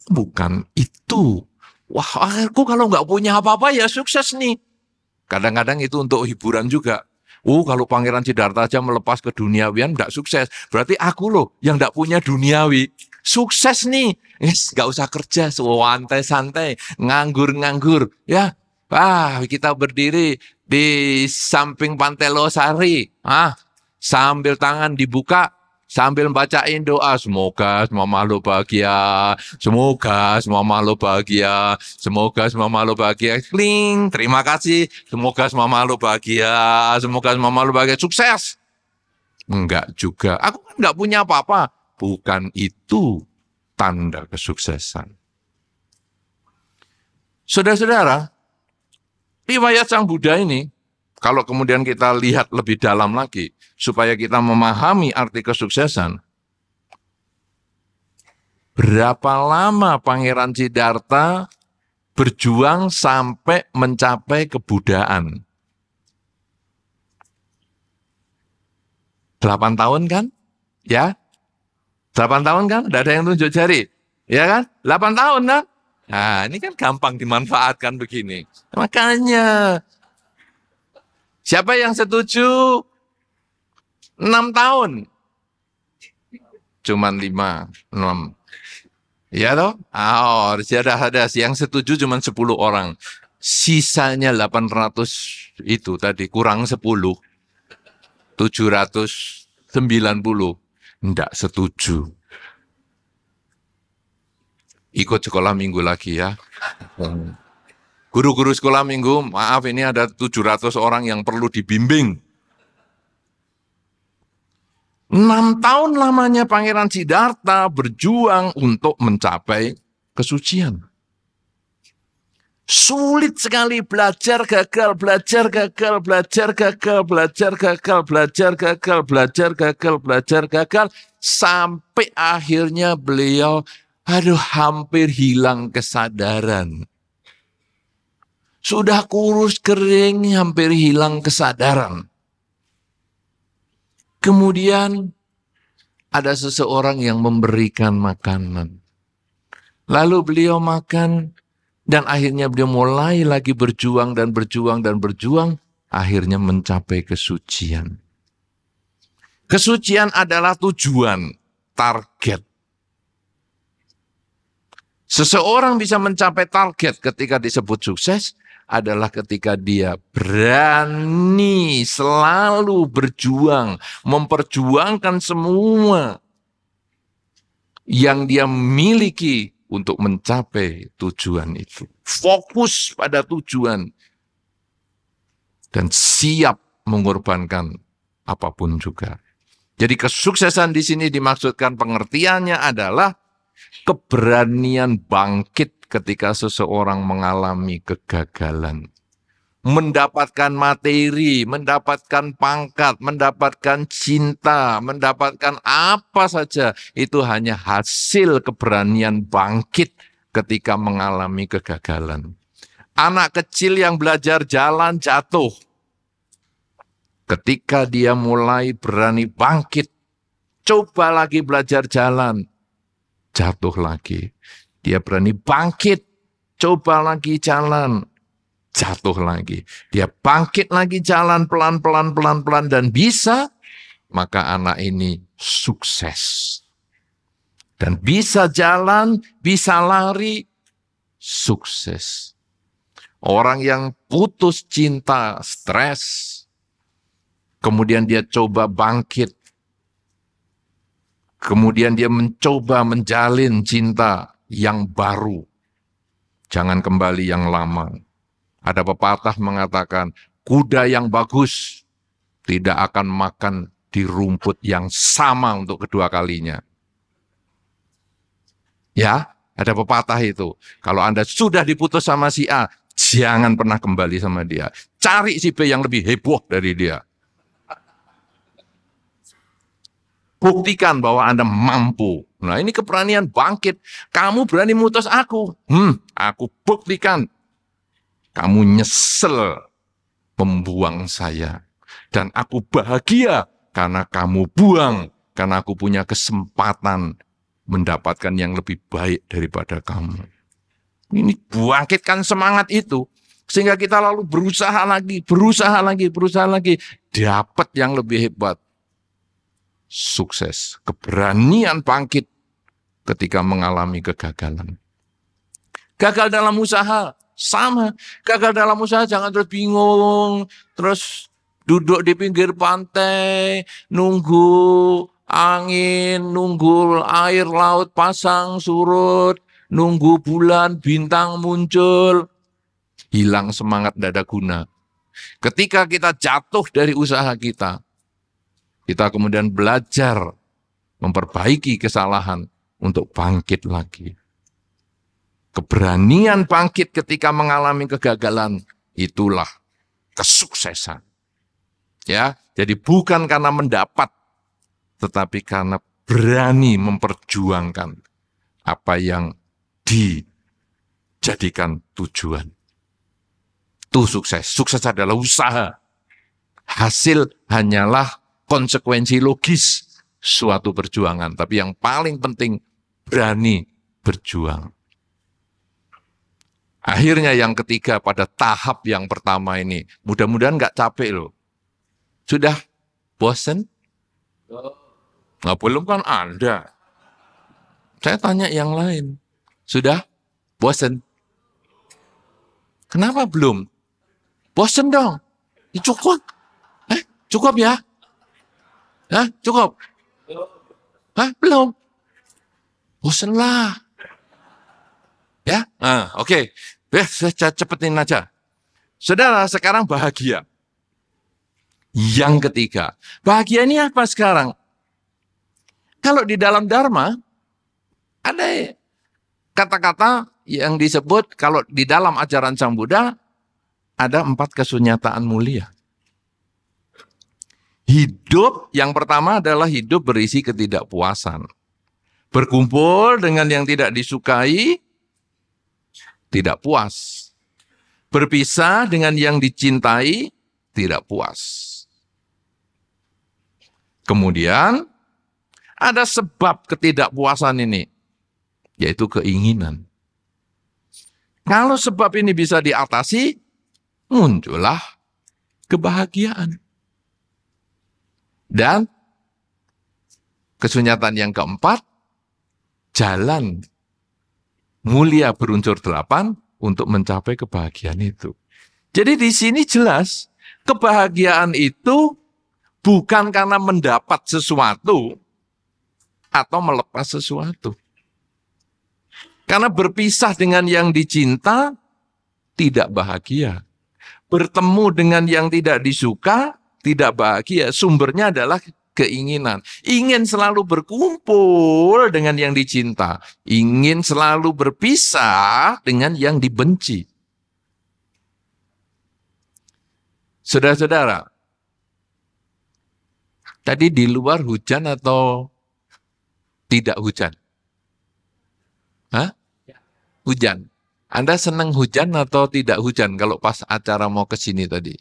Bukan itu. Wah, aku kalau nggak punya apa-apa ya sukses nih. Kadang-kadang itu untuk hiburan juga. Kalau Pangeran Siddhartha aja melepas ke duniawian nggak sukses. Berarti aku loh yang nggak punya duniawi. Sukses nih. Nggak usah kerja, santai-santai. Nganggur-nganggur. Ya, kita berdiri di samping Pantai Losari. Sambil tangan dibuka, sambil bacain doa, semoga semua makhluk bahagia, semoga semua makhluk bahagia, semoga semua makhluk bahagia. Kling, terima kasih, semoga semua makhluk bahagia, semoga semua makhluk bahagia, sukses. Enggak juga, aku kan enggak punya apa-apa. Bukan itu tanda kesuksesan. Saudara-saudara, riwayat Sang Buddha ini, kalau kemudian kita lihat lebih dalam lagi, supaya kita memahami arti kesuksesan, berapa lama Pangeran Siddhartha berjuang sampai mencapai kebudaan? 8 tahun kan? Ya? 8 tahun kan? Tidak ada yang tunjuk jari. Ya kan? 8 tahun kan? Nah, ini kan gampang dimanfaatkan begini. Makanya, siapa yang setuju 6 tahun? Cuman 5, 6. Ya toh? Ada yang setuju cuman 10 orang. Sisanya 800 itu tadi, kurang 10. 790. Enggak setuju. Ikut sekolah minggu lagi ya. Guru-guru sekolah minggu, maaf ini ada 700 orang yang perlu dibimbing. 6 tahun lamanya Pangeran Siddhartha berjuang untuk mencapai kesucian. Sulit sekali belajar gagal, belajar gagal, belajar gagal, belajar gagal, belajar gagal, belajar gagal, belajar gagal, sampai akhirnya beliau hampir hilang kesadaran. Sudah kurus kering, hampir hilang kesadaran. Kemudian ada seseorang yang memberikan makanan. Lalu beliau makan dan akhirnya beliau mulai lagi berjuang dan berjuang dan berjuang. Akhirnya mencapai kesucian. Kesucian adalah tujuan, target. Seseorang bisa mencapai target ketika disebut sukses adalah ketika dia berani selalu berjuang, memperjuangkan semua yang dia miliki untuk mencapai tujuan itu. Fokus pada tujuan dan siap mengorbankan apapun juga. Jadi kesuksesan di sini dimaksudkan pengertiannya adalah keberanian bangkit ketika seseorang mengalami kegagalan. Mendapatkan materi, mendapatkan pangkat, mendapatkan cinta, mendapatkan apa saja. Itu hanya hasil keberanian bangkit ketika mengalami kegagalan. Anak kecil yang belajar jalan jatuh. Ketika dia mulai berani bangkit, coba lagi belajar jalan. Jatuh lagi. Dia berani bangkit, coba lagi jalan, jatuh lagi. Dia bangkit lagi jalan pelan-pelan, pelan-pelan, dan bisa, maka anak ini sukses. Dan bisa jalan, bisa lari, sukses. Orang yang putus cinta, stres, kemudian dia coba bangkit, kemudian dia mencoba menjalin cinta yang baru. Jangan kembali yang lama. Ada pepatah mengatakan, kuda yang bagus tidak akan makan di rumput yang sama untuk kedua kalinya. Ya, ada pepatah itu. Kalau Anda sudah diputus sama si A, jangan pernah kembali sama dia. Cari si B yang lebih heboh dari dia. buktikan bahwa Anda mampu. Nah, ini keberanian bangkit. Kamu berani mutus aku. Aku buktikan. Kamu nyesel membuang saya. Dan aku bahagia karena kamu buang. Karena aku punya kesempatan mendapatkan yang lebih baik daripada kamu. Ini bangkitkan semangat itu. Sehingga kita lalu berusaha lagi. Dapat yang lebih hebat. Sukses. Keberanian bangkit ketika mengalami kegagalan. Gagal dalam usaha. Sama. Gagal dalam usaha jangan terus bingung. Terus duduk di pinggir pantai, nunggu angin, nunggu air laut pasang surut, nunggu bulan bintang muncul. Hilang semangat, tidak ada guna. Ketika kita jatuh dari usaha kita kemudian belajar memperbaiki kesalahan untuk bangkit lagi. Keberanian bangkit ketika mengalami kegagalan, itulah kesuksesan. Ya, jadi bukan karena mendapat, tetapi karena berani memperjuangkan apa yang dijadikan tujuan. Itu sukses. Sukses adalah usaha. Hasil hanyalah konsekuensi logis suatu perjuangan. Tapi yang paling penting, berani berjuang. Akhirnya yang ketiga pada tahap yang pertama ini, mudah-mudahan nggak capek loh. Sudah bosan? Nah, belum kan Anda. Saya tanya yang lain. Sudah bosan? Kenapa belum? Bosan dong. Cukup. Cukup ya? Cukup? Belum. Bosan lah. Ya? Oke. Saya cepetin aja. Saudara, sekarang bahagia. Yang ketiga, bahagia ini apa sekarang? Kalau di dalam Dharma, ada kata-kata yang disebut, kalau di dalam ajaran Sang Buddha, ada 4 kesunyataan mulia. Hidup yang pertama adalah hidup berisi ketidakpuasan. Berkumpul dengan yang tidak disukai, tidak puas. Berpisah dengan yang dicintai, tidak puas. Kemudian, ada sebab ketidakpuasan ini, yaitu keinginan. Kalau sebab ini bisa diatasi, muncullah kebahagiaan. Dan kesunyatan yang keempat, jalan mulia berunsur 8 untuk mencapai kebahagiaan itu. Jadi di sini jelas, kebahagiaan itu bukan karena mendapat sesuatu atau melepas sesuatu. Karena berpisah dengan yang dicinta, tidak bahagia. Bertemu dengan yang tidak disuka, tidak bahagia. Sumbernya adalah keinginan. Ingin selalu berkumpul dengan yang dicinta. Ingin selalu berpisah dengan yang dibenci. Saudara-saudara, tadi di luar hujan atau tidak hujan? Hujan. Anda senang hujan atau tidak hujan kalau pas acara mau ke sini tadi?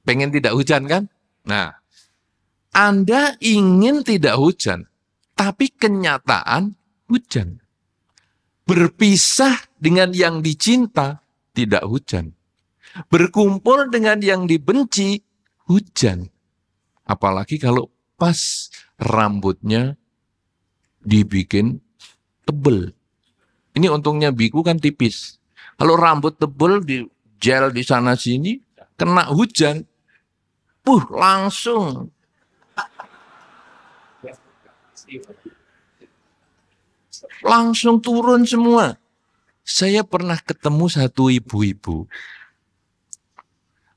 Pengen tidak hujan kan? Nah, Anda ingin tidak hujan, tapi kenyataan hujan. Berpisah dengan yang dicinta, tidak hujan. Berkumpul dengan yang dibenci, hujan. Apalagi kalau pas rambutnya dibikin tebel. Ini untungnya biku kan tipis. Kalau rambut tebel di gel di sana sini, kena hujan, langsung. Langsung turun semua. Saya pernah ketemu satu ibu-ibu.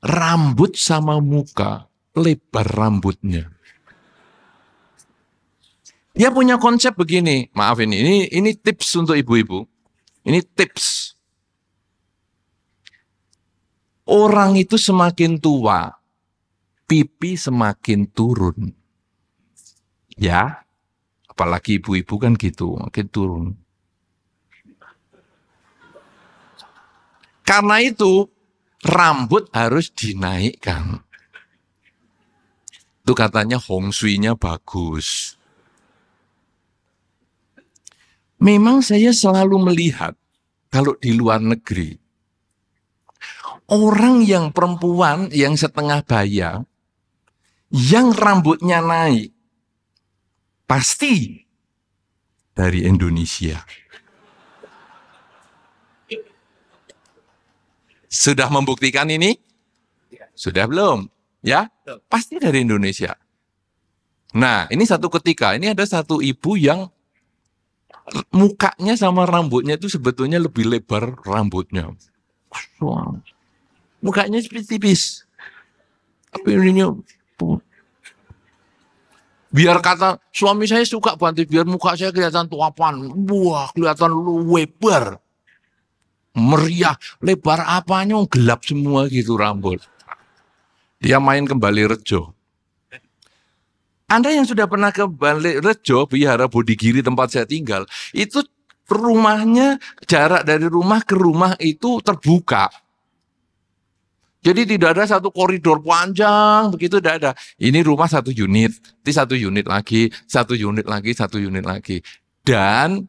Rambut sama muka, lebar rambutnya. Dia punya konsep begini, maaf ini tips untuk ibu-ibu. Ini tips. Orang itu semakin tua, pipi semakin turun. Ya, apalagi ibu-ibu kan gitu, makin turun. Karena itu, rambut harus dinaikkan. Itu katanya Hong Shui-nya bagus. Memang saya selalu melihat, kalau di luar negeri, orang yang perempuan yang setengah baya, yang rambutnya naik, pasti dari Indonesia. Sudah membuktikan ini? Sudah belum? Ya, pasti dari Indonesia. Nah, ini satu ketika, ini ada satu ibu yang mukanya sama rambutnya itu sebetulnya lebih lebar rambutnya. Wow. Mukanya tipis. Tapi ininya, biar kata suami saya suka banget, biar muka saya kelihatan tuapan. Wah, kelihatan lebar. Meriah, lebar apanya, gelap semua gitu rambut. Dia main ke Bali Rejo. Anda yang sudah pernah ke Bali Rejo, Vihara Bodigiri tempat saya tinggal, itu rumahnya, jarak dari rumah ke rumah itu terbuka. Jadi tidak ada satu koridor panjang, begitu tidak ada. Ini rumah satu unit, ini satu unit lagi, satu unit lagi, satu unit lagi. Dan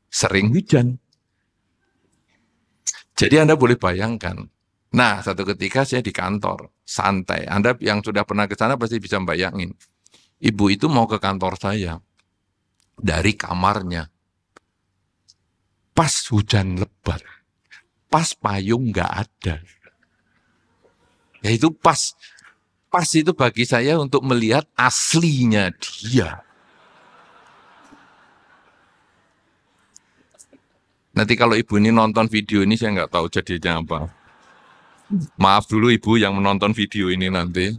sering hujan. Jadi Anda boleh bayangkan. Nah, satu ketika saya di kantor, santai. Anda yang sudah pernah ke sana pasti bisa bayangin. Ibu itu mau ke kantor saya. Dari kamarnya. Pas hujan lebat. Pas payung nggak ada. Ya itu pas. Pas itu bagi saya untuk melihat aslinya dia. Nanti kalau ibu ini nonton video ini saya nggak tahu jadinya apa. Maaf dulu ibu yang menonton video ini nanti.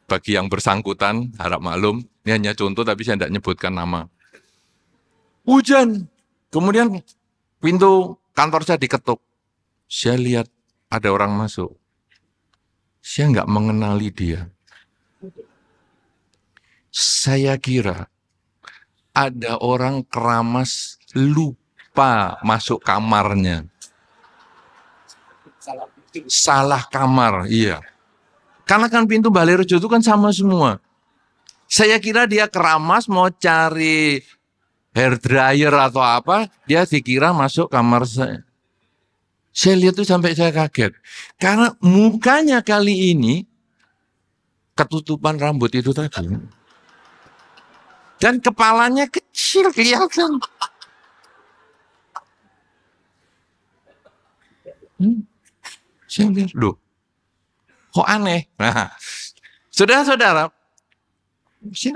Bagi yang bersangkutan, harap maklum. Ini hanya contoh tapi saya tidak nyebutkan nama. Hujan. Kemudian pintu kantor saya diketuk. Saya lihat ada orang masuk. Saya nggak mengenali dia. Saya kira ada orang keramas lupa masuk kamarnya. Salah kamar, iya. Karena kan pintu Balai Rejo itu kan sama semua. Saya kira dia keramas mau cari hair dryer atau apa, dia dikira masuk kamar saya. Saya lihat tuh sampai saya kaget. Karena mukanya kali ini ketutupan rambut itu tadi. Dan kepalanya kecil kelihatan. Saya lihat, loh, kok aneh? Nah, saudara-saudara, si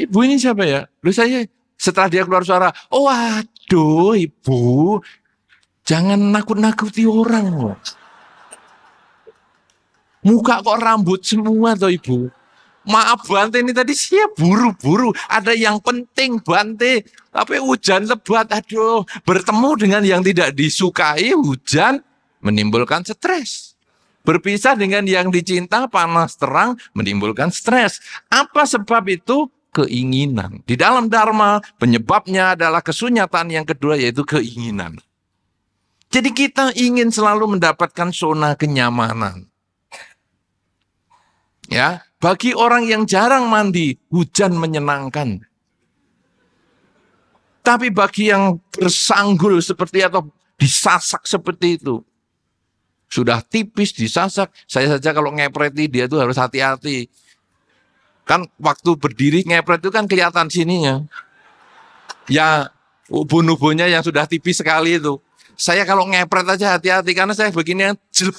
ibu ini siapa ya? Loh saya, setelah dia keluar suara, oh aduh ibu, jangan nakut-nakuti orang loh. Muka kok rambut semua toh ibu. Maaf Bante ini tadi siap buru-buru. Ada yang penting Bante. Tapi hujan lebat, aduh. Bertemu dengan yang tidak disukai, hujan menimbulkan stres. Berpisah dengan yang dicinta, panas terang menimbulkan stres. Apa sebab itu? Keinginan. Di dalam Dharma, penyebabnya adalah kesunyatan yang kedua yaitu keinginan. Jadi kita ingin selalu mendapatkan zona kenyamanan. Ya, bagi orang yang jarang mandi, hujan menyenangkan. Tapi bagi yang bersanggul seperti atau disasak seperti itu, sudah tipis disasak, saya saja kalau ngepreti dia itu harus hati-hati. Kan waktu berdiri ngepret itu kan kelihatan sininya. Ya, ubun-ubunnya yang sudah tipis sekali itu. Saya kalau ngepret aja hati-hati karena saya begini jelep,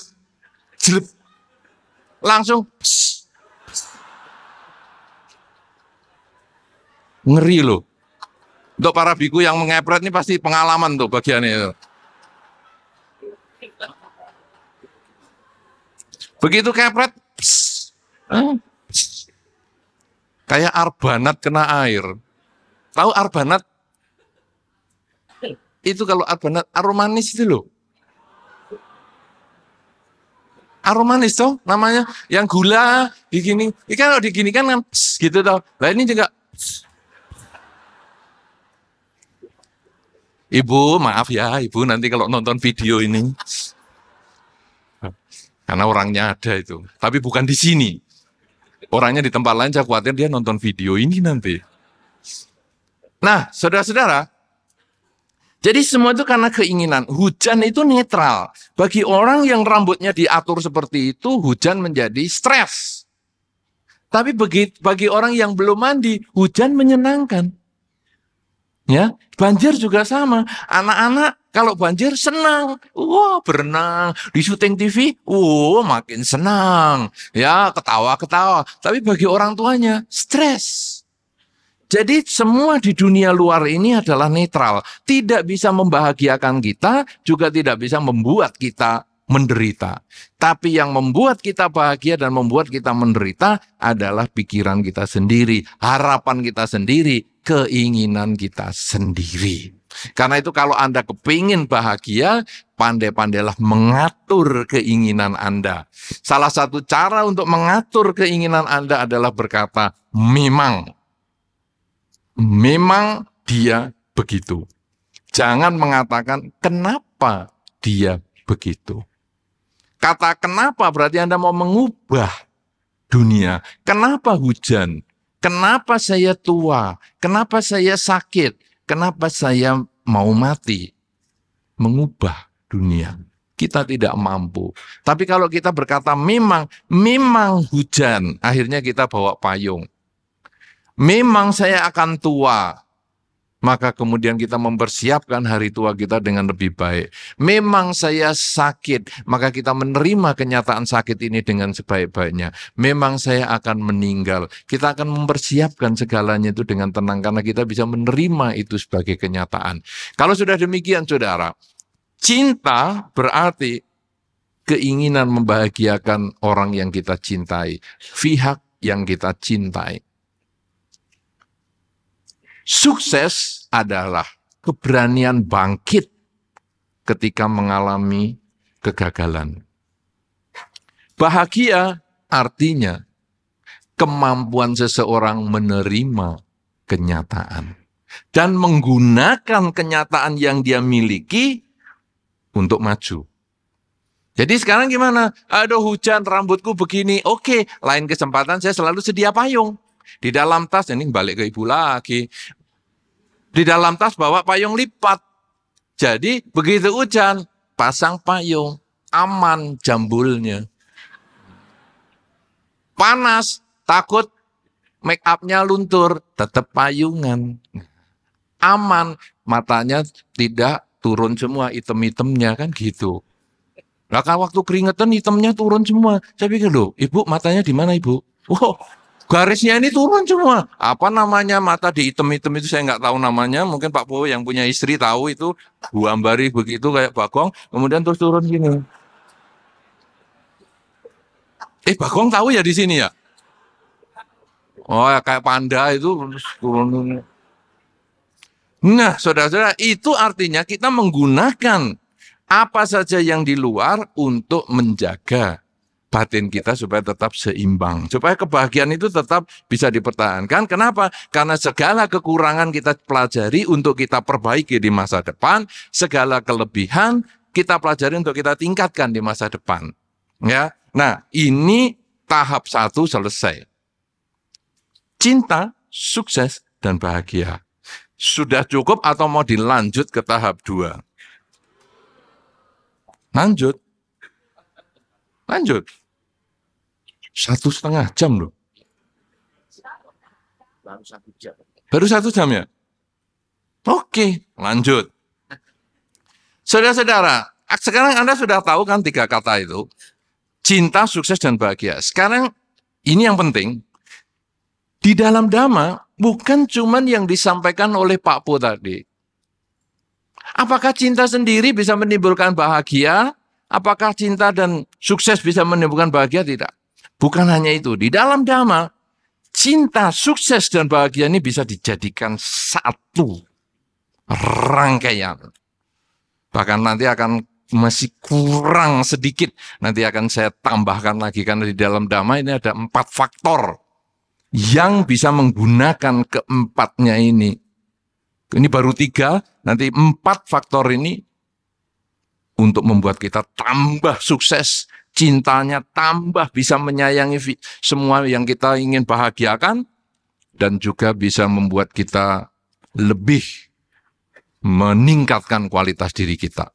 jelep, langsung ngeri loh. Untuk para biku yang mengepret ini pasti pengalaman tuh bagiannya itu. Begitu kepret, kayak arbanat kena air. Tahu arbanat? Itu kalau arbanat aromanis itu loh. Aromanis tuh namanya, yang gula digini. Ini kalau digini kan gitu toh. Lah ini juga Ibu, maaf ya, Ibu nanti kalau nonton video ini. Karena orangnya ada itu. Tapi bukan di sini. Orangnya di tempat lain, saya khawatir dia nonton video ini nanti. Nah, saudara-saudara, jadi semua itu karena keinginan. Hujan itu netral. Bagi orang yang rambutnya diatur seperti itu, hujan menjadi stres. Tapi bagi orang yang belum mandi, hujan menyenangkan. Ya, banjir juga sama. Anak-anak kalau banjir senang, wah berenang di syuting TV, makin senang, ya ketawa-ketawa. Tapi bagi orang tuanya stres. Jadi semua di dunia luar ini adalah netral, tidak bisa membahagiakan kita, juga tidak bisa membuat kita menderita. Tapi yang membuat kita bahagia dan membuat kita menderita adalah pikiran kita sendiri, harapan kita sendiri, keinginan kita sendiri. Karena itu kalau Anda kepingin bahagia, pandai-pandailah mengatur keinginan Anda. Salah satu cara untuk mengatur keinginan Anda adalah berkata, memang dia begitu. Jangan mengatakan kenapa dia begitu. Kata kenapa berarti Anda mau mengubah dunia. Kenapa hujan? Kenapa saya tua? Kenapa saya sakit? Kenapa saya mau mati? Mengubah dunia. Kita tidak mampu. Tapi kalau kita berkata memang hujan, akhirnya kita bawa payung. Memang saya akan tua. Maka kemudian kita mempersiapkan hari tua kita dengan lebih baik. Memang saya sakit, maka kita menerima kenyataan sakit ini dengan sebaik-baiknya. Memang saya akan meninggal. Kita akan mempersiapkan segalanya itu dengan tenang, karena kita bisa menerima itu sebagai kenyataan. Kalau sudah demikian, saudara, cinta berarti keinginan membahagiakan orang yang kita cintai, pihak yang kita cintai. Sukses adalah keberanian bangkit ketika mengalami kegagalan. Bahagia artinya kemampuan seseorang menerima kenyataan dan menggunakan kenyataan yang dia miliki untuk maju. Jadi sekarang gimana? Aduh hujan, rambutku begini. Oke, lain kesempatan saya selalu sedia payung. Di dalam tas, ini balik ke ibu lagi. Di dalam tas bawa payung lipat. Jadi begitu hujan, pasang payung, aman jambulnya. Panas, takut make up-nya luntur, tetap payungan. Aman, matanya tidak turun semua, item-itemnya kan gitu. Nah kan waktu keringetan hitamnya turun semua. Saya pikir loh, ibu matanya di mana ibu? Wow, garisnya ini turun semua. Apa namanya mata di hitam-hitam itu saya nggak tahu namanya. Mungkin Pak Po yang punya istri tahu itu. Guambari begitu kayak Bagong. Kemudian terus turun gini. Bagong tahu ya di sini ya? Oh ya kayak panda itu turun. Nah saudara-saudara itu artinya kita menggunakan apa saja yang di luar untuk menjaga batin kita supaya tetap seimbang. Supaya kebahagiaan itu tetap bisa dipertahankan. Kenapa? Karena segala kekurangan kita pelajari untuk kita perbaiki di masa depan. Segala kelebihan kita pelajari untuk kita tingkatkan di masa depan. Ya, nah ini tahap 1 selesai. Cinta, sukses, dan bahagia. Sudah cukup atau mau dilanjut ke tahap 2? Lanjut. 1,5 jam loh. Baru 1 jam ya? Oke, lanjut. Saudara-saudara, sekarang Anda sudah tahu kan 3 kata itu. Cinta, sukses, dan bahagia. Sekarang ini yang penting. Di dalam Dhamma, bukan cuman yang disampaikan oleh Pak Po tadi. Apakah cinta sendiri bisa menimbulkan bahagia? Apakah cinta dan sukses bisa menimbulkan bahagia? Tidak. Bukan hanya itu. Di dalam Dhamma, cinta, sukses, dan bahagia ini bisa dijadikan satu rangkaian. Bahkan nanti akan masih kurang sedikit. Nanti akan saya tambahkan lagi. Karena di dalam Dhamma ini ada 4 faktor yang bisa menggunakan keempatnya ini. Ini baru 3, nanti 4 faktor ini untuk membuat kita tambah sukses, cintanya tambah bisa menyayangi semua yang kita ingin bahagiakan, dan juga bisa membuat kita lebih meningkatkan kualitas diri kita.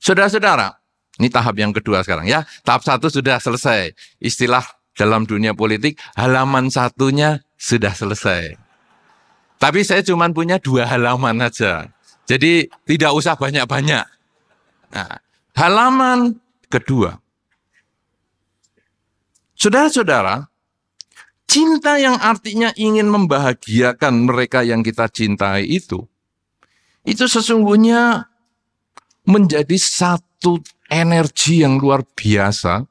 Saudara-saudara, ini tahap yang kedua sekarang ya. Tahap 1 sudah selesai. Istilah dalam dunia politik, halaman 1-nya sudah selesai. Tapi saya cuma punya 2 halaman aja. Jadi tidak usah banyak-banyak. Nah, halaman kedua. Saudara-saudara, cinta yang artinya ingin membahagiakan mereka yang kita cintai itu sesungguhnya menjadi satu energi yang luar biasa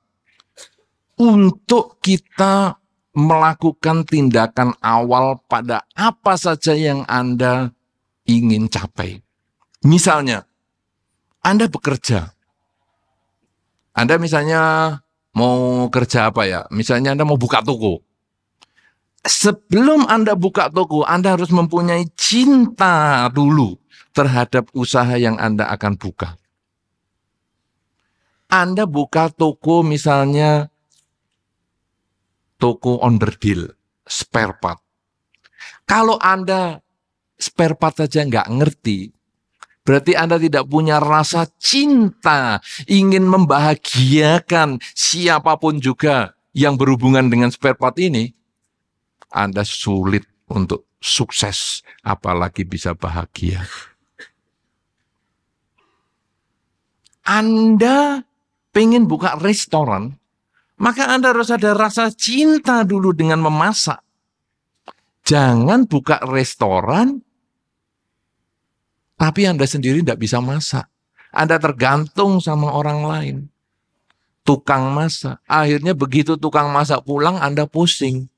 untuk kita melakukan tindakan awal pada apa saja yang Anda ingin capai. Misalnya, Anda bekerja. Anda misalnya mau kerja apa ya? Misalnya Anda mau buka toko. Sebelum Anda buka toko, Anda harus mempunyai cinta dulu terhadap usaha yang Anda akan buka. Anda buka toko misalnya toko onderdil, spare part. Kalau Anda spare part saja nggak ngerti, berarti Anda tidak punya rasa cinta, ingin membahagiakan siapapun juga yang berhubungan dengan spare part ini, Anda sulit untuk sukses, apalagi bisa bahagia. Anda pengen buka restoran, maka Anda harus ada rasa cinta dulu dengan memasak. Jangan buka restoran, tapi Anda sendiri tidak bisa masak. Anda tergantung sama orang lain. Tukang masak. Akhirnya begitu tukang masak pulang, Anda pusing.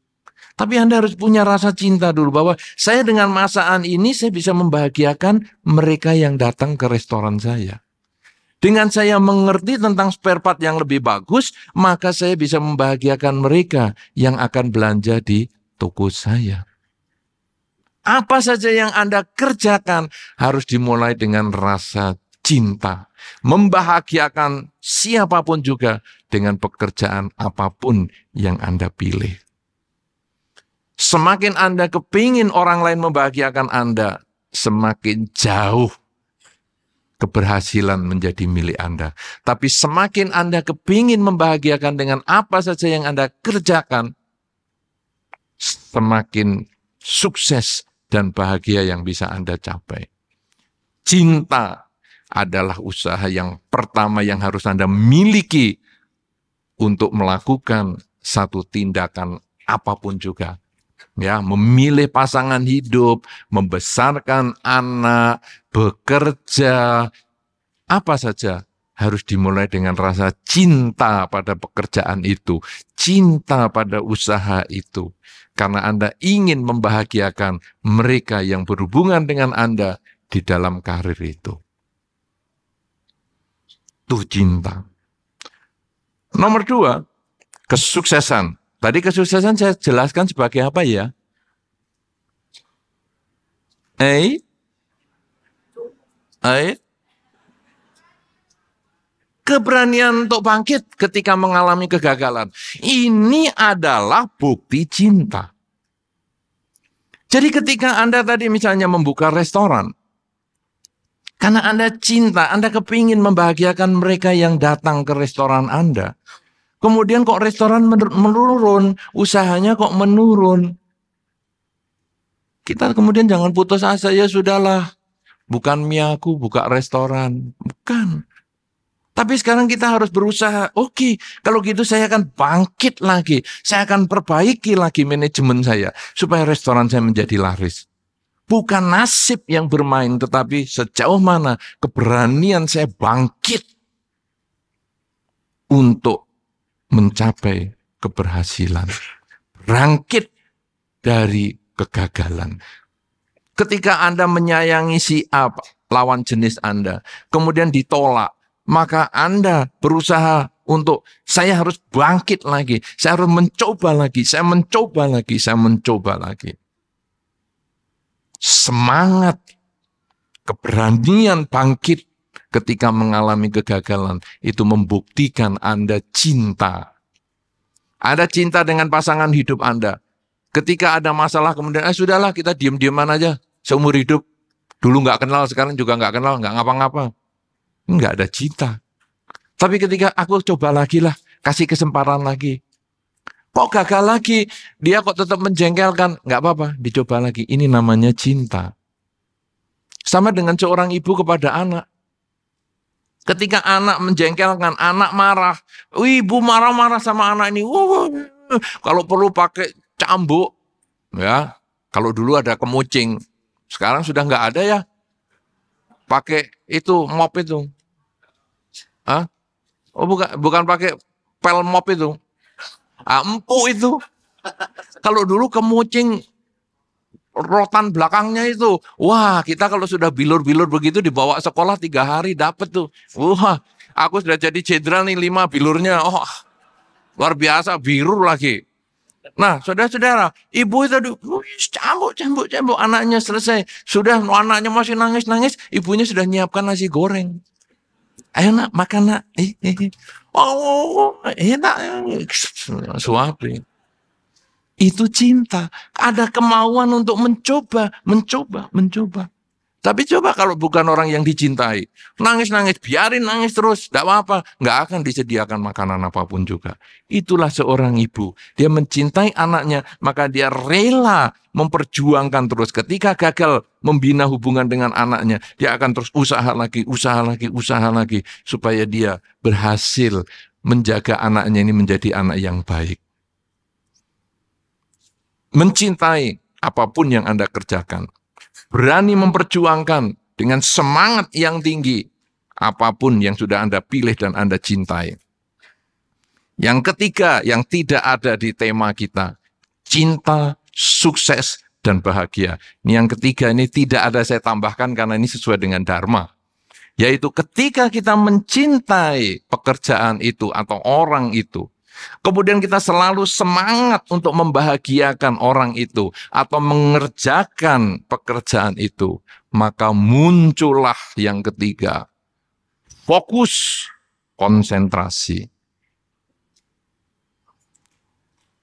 Tapi Anda harus punya rasa cinta dulu bahwa saya dengan masakan ini saya bisa membahagiakan mereka yang datang ke restoran saya. Dengan saya mengerti tentang spare part yang lebih bagus, maka saya bisa membahagiakan mereka yang akan belanja di toko saya. Apa saja yang Anda kerjakan harus dimulai dengan rasa cinta. Membahagiakan siapapun juga dengan pekerjaan apapun yang Anda pilih. Semakin Anda kepingin orang lain membahagiakan Anda, semakin jauh keberhasilan menjadi milik Anda. Tapi semakin Anda kepingin membahagiakan dengan apa saja yang Anda kerjakan, semakin sukses dan bahagia yang bisa Anda capai. Cinta adalah usaha yang pertama yang harus Anda miliki untuk melakukan satu tindakan apapun juga. Ya, memilih pasangan hidup, membesarkan anak, bekerja, apa saja harus dimulai dengan rasa cinta pada pekerjaan itu, cinta pada usaha itu. Karena Anda ingin membahagiakan mereka yang berhubungan dengan Anda di dalam karir itu. Itu cinta. Nomor 2, kesuksesan. Tadi kesuksesan saya jelaskan sebagai apa ya? Keberanian untuk bangkit ketika mengalami kegagalan. Ini adalah bukti cinta. Jadi ketika Anda tadi misalnya membuka restoran, karena Anda cinta, Anda kepingin membahagiakan mereka yang datang ke restoran Anda. Kemudian kok restoran menurun, usahanya kok menurun. Kita kemudian jangan putus asa, ya sudahlah. Bukan miaku buka restoran. Bukan. Tapi sekarang kita harus berusaha, oke, kalau gitu saya akan bangkit lagi. Saya akan perbaiki lagi manajemen saya. Supaya restoran saya menjadi laris. Bukan nasib yang bermain, tetapi sejauh mana keberanian saya bangkit untuk mencapai keberhasilan. Bangkit dari kegagalan. Ketika Anda menyayangi si A, lawan jenis Anda, kemudian ditolak, maka Anda berusaha untuk saya harus bangkit lagi, saya harus mencoba lagi, saya mencoba lagi, saya mencoba lagi. Semangat, keberanian bangkit ketika mengalami kegagalan itu membuktikan Anda cinta. Ada cinta dengan pasangan hidup Anda. Ketika ada masalah kemudian, sudahlah kita diam-diaman aja seumur hidup. Dulu nggak kenal, sekarang juga nggak kenal, nggak ngapa-ngapa. Nggak ada cinta. Tapi ketika aku coba lagi lah, kasih kesempatan lagi. Kok gagal lagi? Dia kok tetap menjengkelkan? Nggak apa-apa, dicoba lagi. Ini namanya cinta. Sama dengan seorang ibu kepada anak. Ketika anak menjengkelkan, anak marah. Ibu marah-marah sama anak ini. Kalau perlu pakai cambuk. Ya, kalau dulu ada kemucing. Sekarang sudah nggak ada ya. Pakai itu, mop itu. Hah? Oh bukan pakai pel mop itu. Empuk itu. Kalau dulu kemucing rotan belakangnya itu. Wah, kita kalau sudah bilur-bilur begitu dibawa sekolah 3 hari dapat tuh. Wah, aku sudah jadi jenderal nih 5 bilurnya. Oh, luar biasa, biru lagi. Nah, saudara-saudara, ibu itu cambuk, anaknya selesai. Sudah anaknya masih nangis-nangis, ibunya sudah nyiapkan nasi goreng. Ayo nak, makan nak. Oh, enak. Suapin. Itu cinta. Ada kemauan untuk mencoba. Tapi coba kalau bukan orang yang dicintai. Nangis-nangis, biarin nangis terus. Tidak apa-apa. Nggak akan disediakan makanan apapun juga. Itulah seorang ibu. Dia mencintai anaknya, maka dia rela memperjuangkan terus. Ketika gagal membina hubungan dengan anaknya, dia akan terus usaha lagi. Supaya dia berhasil menjaga anaknya ini menjadi anak yang baik. Mencintai apapun yang Anda kerjakan. Berani memperjuangkan dengan semangat yang tinggi apapun yang sudah Anda pilih dan Anda cintai. Yang ketiga yang tidak ada di tema kita, cinta, sukses, dan bahagia. Ini yang ketiga, ini tidak ada saya tambahkan karena ini sesuai dengan Dharma. Yaitu ketika kita mencintai pekerjaan itu atau orang itu, kemudian kita selalu semangat untuk membahagiakan orang itu atau mengerjakan pekerjaan itu, maka muncullah yang ketiga, fokus, konsentrasi.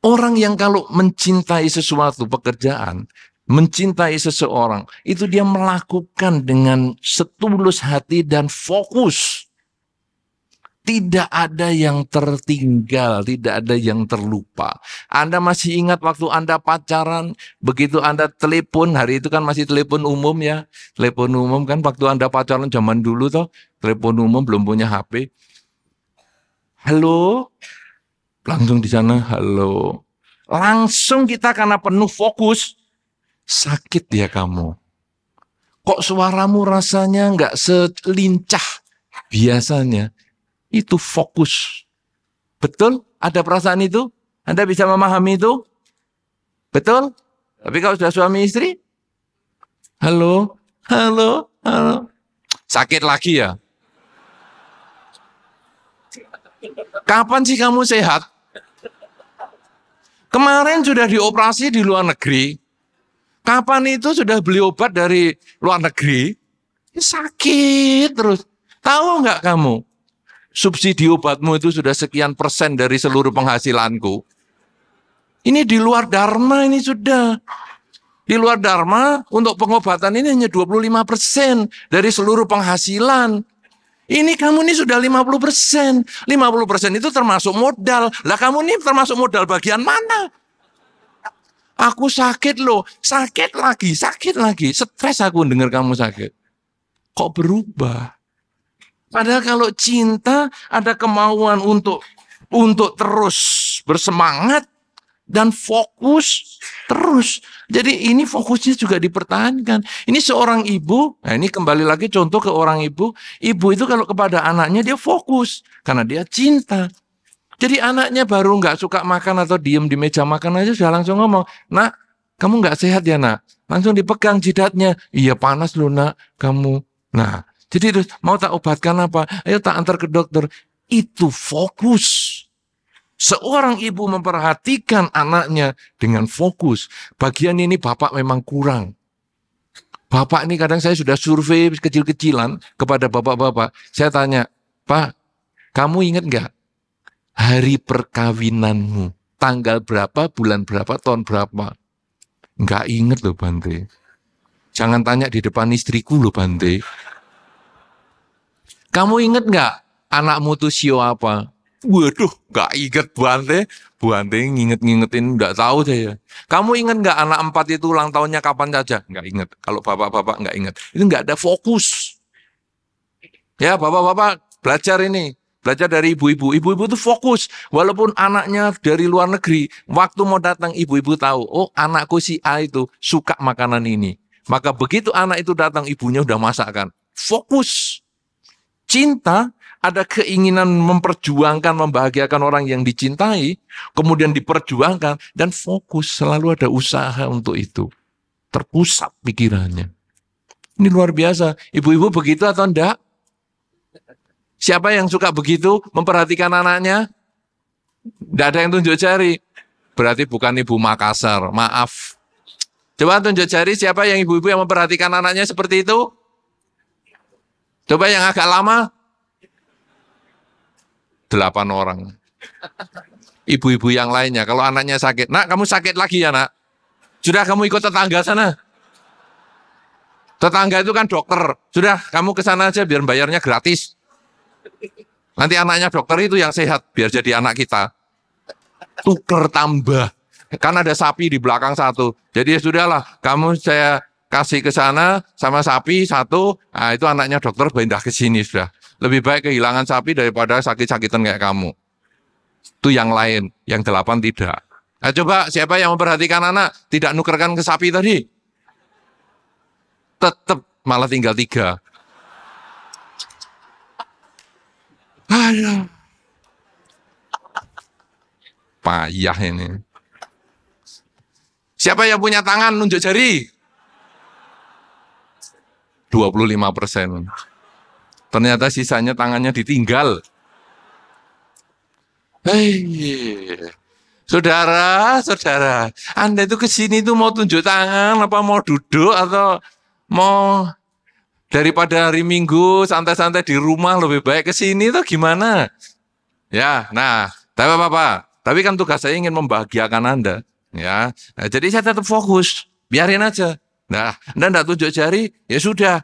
Orang yang kalau mencintai sesuatu pekerjaan, mencintai seseorang, itu dia melakukan dengan setulus hati dan fokus. Tidak ada yang tertinggal, tidak ada yang terlupa. Anda masih ingat waktu Anda pacaran, begitu Anda telepon, hari itu kan masih telepon umum ya. Telepon umum kan waktu Anda pacaran zaman dulu toh, telepon umum belum punya HP. Halo, langsung di sana, halo. Langsung kita karena penuh fokus, sakit ya kamu. Kok suaramu rasanya nggak selincah biasanya? Itu fokus. Betul? Ada perasaan itu? Anda bisa memahami itu? Betul? Tapi kalau sudah suami istri? Halo? Sakit lagi ya? Kapan sih kamu sehat? Kemarin sudah dioperasi di luar negeri. Kapan itu sudah beli obat dari luar negeri? Sakit terus. Tahu nggak kamu? Subsidi obatmu itu sudah sekian persen dari seluruh penghasilanku. Ini di luar Dharma ini sudah. Di luar Dharma untuk pengobatan ini hanya 25% dari seluruh penghasilan. Ini kamu ini sudah 50%. 50% itu termasuk modal. Lah kamu ini termasuk modal bagian mana? Aku sakit loh. Sakit lagi. Stres aku dengar kamu sakit. Kok berubah? Padahal kalau cinta ada kemauan untuk terus bersemangat dan fokus terus. Jadi ini fokusnya juga dipertahankan. Ini seorang ibu, nah ini kembali lagi contoh ke orang ibu. Ibu itu kalau kepada anaknya dia fokus karena dia cinta. Jadi anaknya baru nggak suka makan atau diem di meja makan aja sudah langsung ngomong, nak kamu nggak sehat ya nak? Langsung dipegang jidatnya. Iya panas loh nak kamu. Nah. Jadi terus mau tak obatkan apa? Ayo tak antar ke dokter. Itu fokus. Seorang ibu memperhatikan anaknya dengan fokus. Bagian ini bapak memang kurang. Bapak ini kadang saya sudah survei kecil-kecilan kepada bapak-bapak. Saya tanya, Pak, kamu ingat nggak hari perkawinanmu? Tanggal berapa, bulan berapa, tahun berapa? Nggak inget loh Bante. Jangan tanya di depan istriku loh Bante. Kamu inget nggak anakmu tuh sio apa? Waduh, nggak inget Bante. Bante nginget-ngingetin, nggak tahu saya. Kamu inget nggak anak 4 itu ulang tahunnya kapan saja? Nggak inget. Kalau bapak-bapak nggak inget. Itu nggak ada fokus. Ya, bapak-bapak belajar ini. Belajar dari ibu-ibu. Ibu-ibu itu fokus. Walaupun anaknya dari luar negeri, waktu mau datang ibu-ibu tahu, oh anakku si A itu suka makanan ini. Maka begitu anak itu datang, ibunya udah masakkan. Fokus. Cinta, ada keinginan memperjuangkan, membahagiakan orang yang dicintai, kemudian diperjuangkan, dan fokus, selalu ada usaha untuk itu. Terpusat pikirannya. Ini luar biasa. Ibu-ibu begitu atau enggak? Siapa yang suka begitu, memperhatikan anaknya? Enggak ada yang tunjuk jari. Berarti bukan ibu Makassar, maaf. Coba tunjuk jari siapa yang ibu-ibu yang memperhatikan anaknya seperti itu? Coba yang agak lama. 8 orang. Ibu-ibu yang lainnya, kalau anaknya sakit, nak kamu sakit lagi ya nak? Sudah kamu ikut tetangga sana. Tetangga itu kan dokter. Sudah kamu ke sana aja biar bayarnya gratis. Nanti anaknya dokter itu yang sehat, biar jadi anak kita. Tuker tambah. Kan ada sapi di belakang satu. Jadi ya sudahlah, kamu saya kasih ke sana sama sapi satu, nah itu anaknya dokter pindah ke sini sudah. Lebih baik kehilangan sapi daripada sakit-sakitan kayak kamu. Itu yang lain, yang 8 tidak. Nah coba siapa yang memperhatikan anak, tidak nukerkan ke sapi tadi? Tetap malah tinggal 3. Aduh. Payah ini. Siapa yang punya tangan, nunjuk jari? 25%. Ternyata sisanya tangannya ditinggal. Hei, saudara, Anda itu ke sini tuh mau tunjuk tangan, apa mau duduk atau mau daripada hari Minggu santai-santai di rumah lebih baik ke sini tuh gimana? Ya, nah, tapi kan tugas saya ingin membahagiakan Anda, ya. Nah, jadi saya tetap fokus, biarin aja. Nah, Anda enggak tunjuk jari, ya sudah.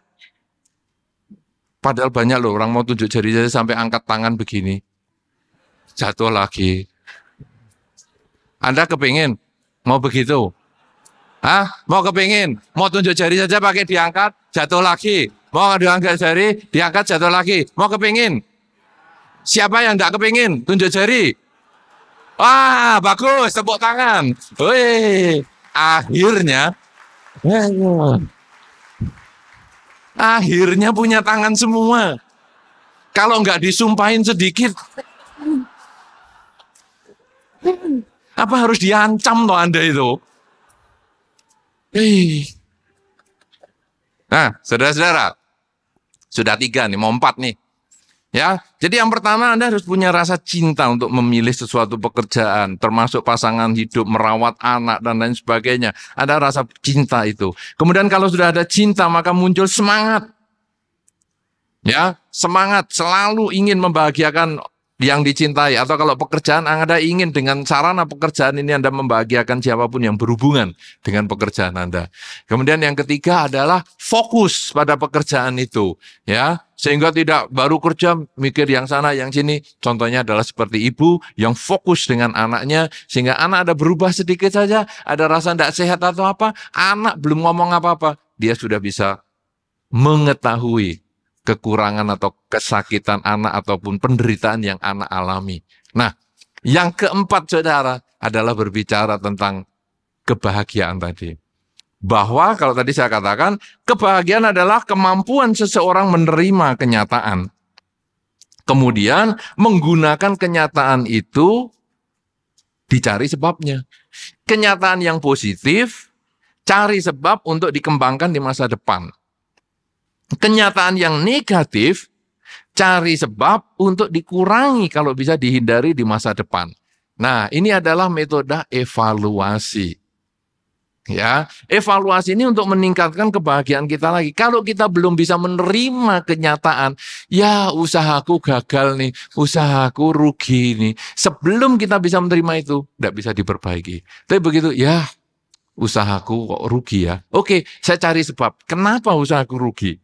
Padahal banyak loh orang mau tunjuk jari saja sampai angkat tangan begini. Jatuh lagi. Anda kepingin? Mau begitu? Hah? Mau kepingin? Mau tunjuk jari saja pakai diangkat, jatuh lagi. Mau diangkat jari, diangkat, jatuh lagi. Mau kepingin? Siapa yang enggak kepingin? Tunjuk jari. Wah, bagus, tepuk tangan. Wih, akhirnya punya tangan semua. Kalau nggak disumpahin sedikit, apa harus diancam toh Anda itu? Nah, saudara-saudara, sudah 3 nih, mau 4 nih. Ya, jadi yang pertama Anda harus punya rasa cinta untuk memilih sesuatu pekerjaan, termasuk pasangan hidup, merawat anak dan lain sebagainya. Ada rasa cinta itu. Kemudian kalau sudah ada cinta maka muncul semangat. Ya, semangat selalu ingin membahagiakan yang dicintai, atau kalau pekerjaan Anda ingin dengan sarana pekerjaan ini Anda membahagiakan siapapun yang berhubungan dengan pekerjaan Anda. Kemudian yang ketiga adalah fokus pada pekerjaan itu, ya, sehingga tidak baru kerja mikir yang sana yang sini. Contohnya adalah seperti ibu yang fokus dengan anaknya, sehingga anak ada berubah sedikit saja, ada rasa tidak sehat atau apa, anak belum ngomong apa-apa, dia sudah bisa mengetahui kekurangan atau kesakitan anak ataupun penderitaan yang anak alami. Nah, yang keempat saudara adalah berbicara tentang kebahagiaan tadi. Bahwa kalau tadi saya katakan, kebahagiaan adalah kemampuan seseorang menerima kenyataan. Kemudian menggunakan kenyataan itu dicari sebabnya. Kenyataan yang positif, cari sebab untuk dikembangkan di masa depan. Kenyataan yang negatif, Cari sebab untuk dikurangi kalau bisa dihindari di masa depan. Nah, ini adalah metode evaluasi. Ya, evaluasi ini untuk meningkatkan kebahagiaan kita lagi. Kalau kita belum bisa menerima kenyataan, ya usahaku gagal nih, usahaku rugi nih. Sebelum kita bisa menerima itu, tidak bisa diperbaiki. Tapi begitu, ya usahaku kok rugi ya. Oke, saya cari sebab. Kenapa usahaku rugi?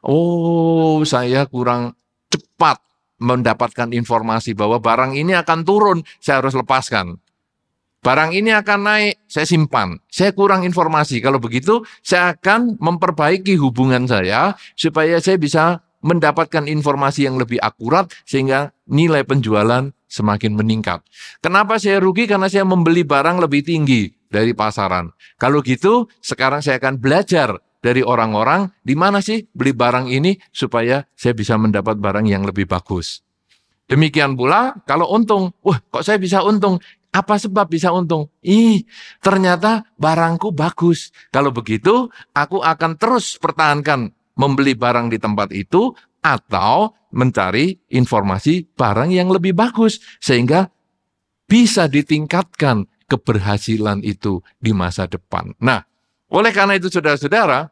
Oh, saya kurang cepat mendapatkan informasi bahwa barang ini akan turun, saya harus lepaskan. Barang ini akan naik, saya simpan. Saya kurang informasi. Kalau begitu, saya akan memperbaiki hubungan saya supaya saya bisa mendapatkan informasi yang lebih akurat sehingga nilai penjualan semakin meningkat. Kenapa saya rugi? Karena saya membeli barang lebih tinggi dari pasaran. Kalau gitu, sekarang saya akan belajar dari orang-orang di mana sih beli barang ini supaya saya bisa mendapat barang yang lebih bagus. Demikian pula kalau untung, wah kok saya bisa untung? Apa sebab bisa untung? Ternyata barangku bagus. Kalau begitu, aku akan terus pertahankan membeli barang di tempat itu atau mencari informasi barang yang lebih bagus sehingga bisa ditingkatkan keberhasilan itu di masa depan. Nah, oleh karena itu saudara-saudara,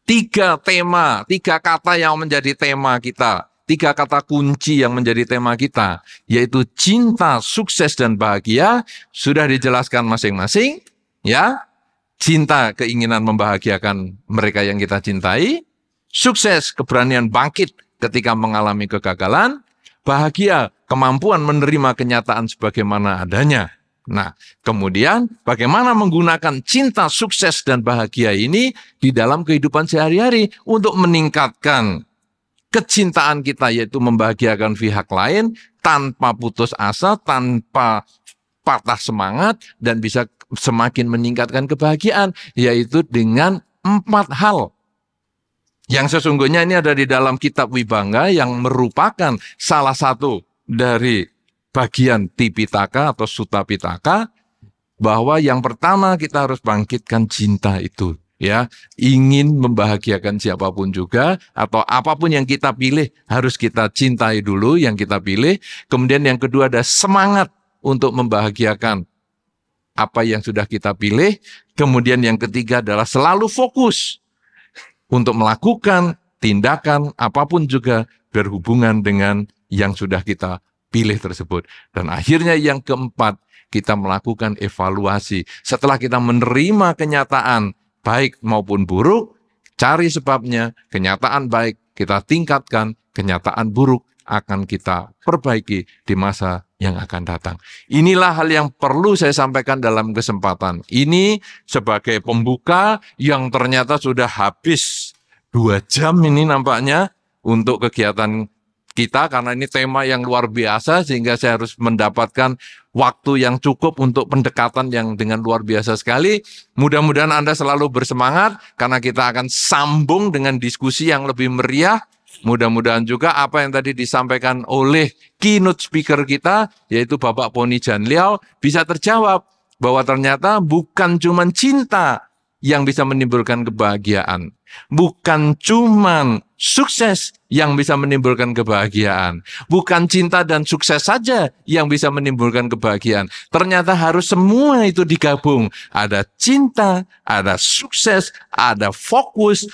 tiga kata yang menjadi tema kita. 3 kata kunci yang menjadi tema kita, yaitu cinta, sukses, dan bahagia, sudah dijelaskan masing-masing. Ya, cinta, keinginan membahagiakan mereka yang kita cintai, sukses, keberanian bangkit ketika mengalami kegagalan, bahagia, kemampuan menerima kenyataan sebagaimana adanya. Nah, kemudian bagaimana menggunakan cinta, sukses, dan bahagia ini di dalam kehidupan sehari-hari untuk meningkatkan kecintaan kita, yaitu membahagiakan pihak lain tanpa putus asa, tanpa patah semangat, dan bisa semakin meningkatkan kebahagiaan, yaitu dengan 4 hal. Yang sesungguhnya ini ada di dalam kitab Wibangga yang merupakan salah satu dari bagian Tipitaka atau Sutta Pitaka, bahwa yang pertama kita harus bangkitkan cinta itu. Ya, ingin membahagiakan siapapun juga atau apapun yang kita pilih harus kita cintai dulu yang kita pilih. Kemudian yang kedua ada semangat untuk membahagiakan apa yang sudah kita pilih. Kemudian yang ketiga adalah selalu fokus untuk melakukan tindakan apapun juga berhubungan dengan yang sudah kita pilih tersebut. Dan akhirnya yang keempat, kita melakukan evaluasi. Setelah kita menerima kenyataan baik maupun buruk, cari sebabnya, kenyataan baik kita tingkatkan, kenyataan buruk akan kita perbaiki di masa yang akan datang. Inilah hal yang perlu saya sampaikan dalam kesempatan ini sebagai pembuka yang ternyata sudah habis 2 jam ini nampaknya untuk kegiatan kita, karena ini tema yang luar biasa sehingga saya harus mendapatkan waktu yang cukup untuk pendekatan yang dengan luar biasa sekali. Mudah-mudahan Anda selalu bersemangat karena kita akan sambung dengan diskusi yang lebih meriah. Mudah-mudahan juga apa yang tadi disampaikan oleh keynote speaker kita, yaitu Bapak Poni Janliao, bisa terjawab bahwa ternyata bukan cuma cinta yang bisa menimbulkan kebahagiaan. Bukan cuma sukses yang bisa menimbulkan kebahagiaan. Bukan cinta dan sukses saja yang bisa menimbulkan kebahagiaan. Ternyata harus semua itu digabung. Ada cinta, ada sukses, ada fokus,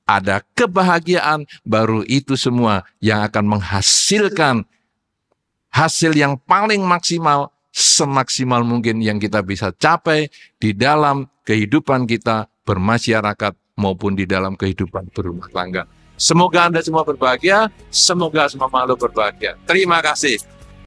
ada kebahagiaan. Baru itu semua yang akan menghasilkan hasil yang paling maksimal, semaksimal mungkin yang kita bisa capai di dalam kehidupan kita bermasyarakat maupun di dalam kehidupan berumah tangga. Semoga Anda semua berbahagia, semoga semua makhluk berbahagia. Terima kasih.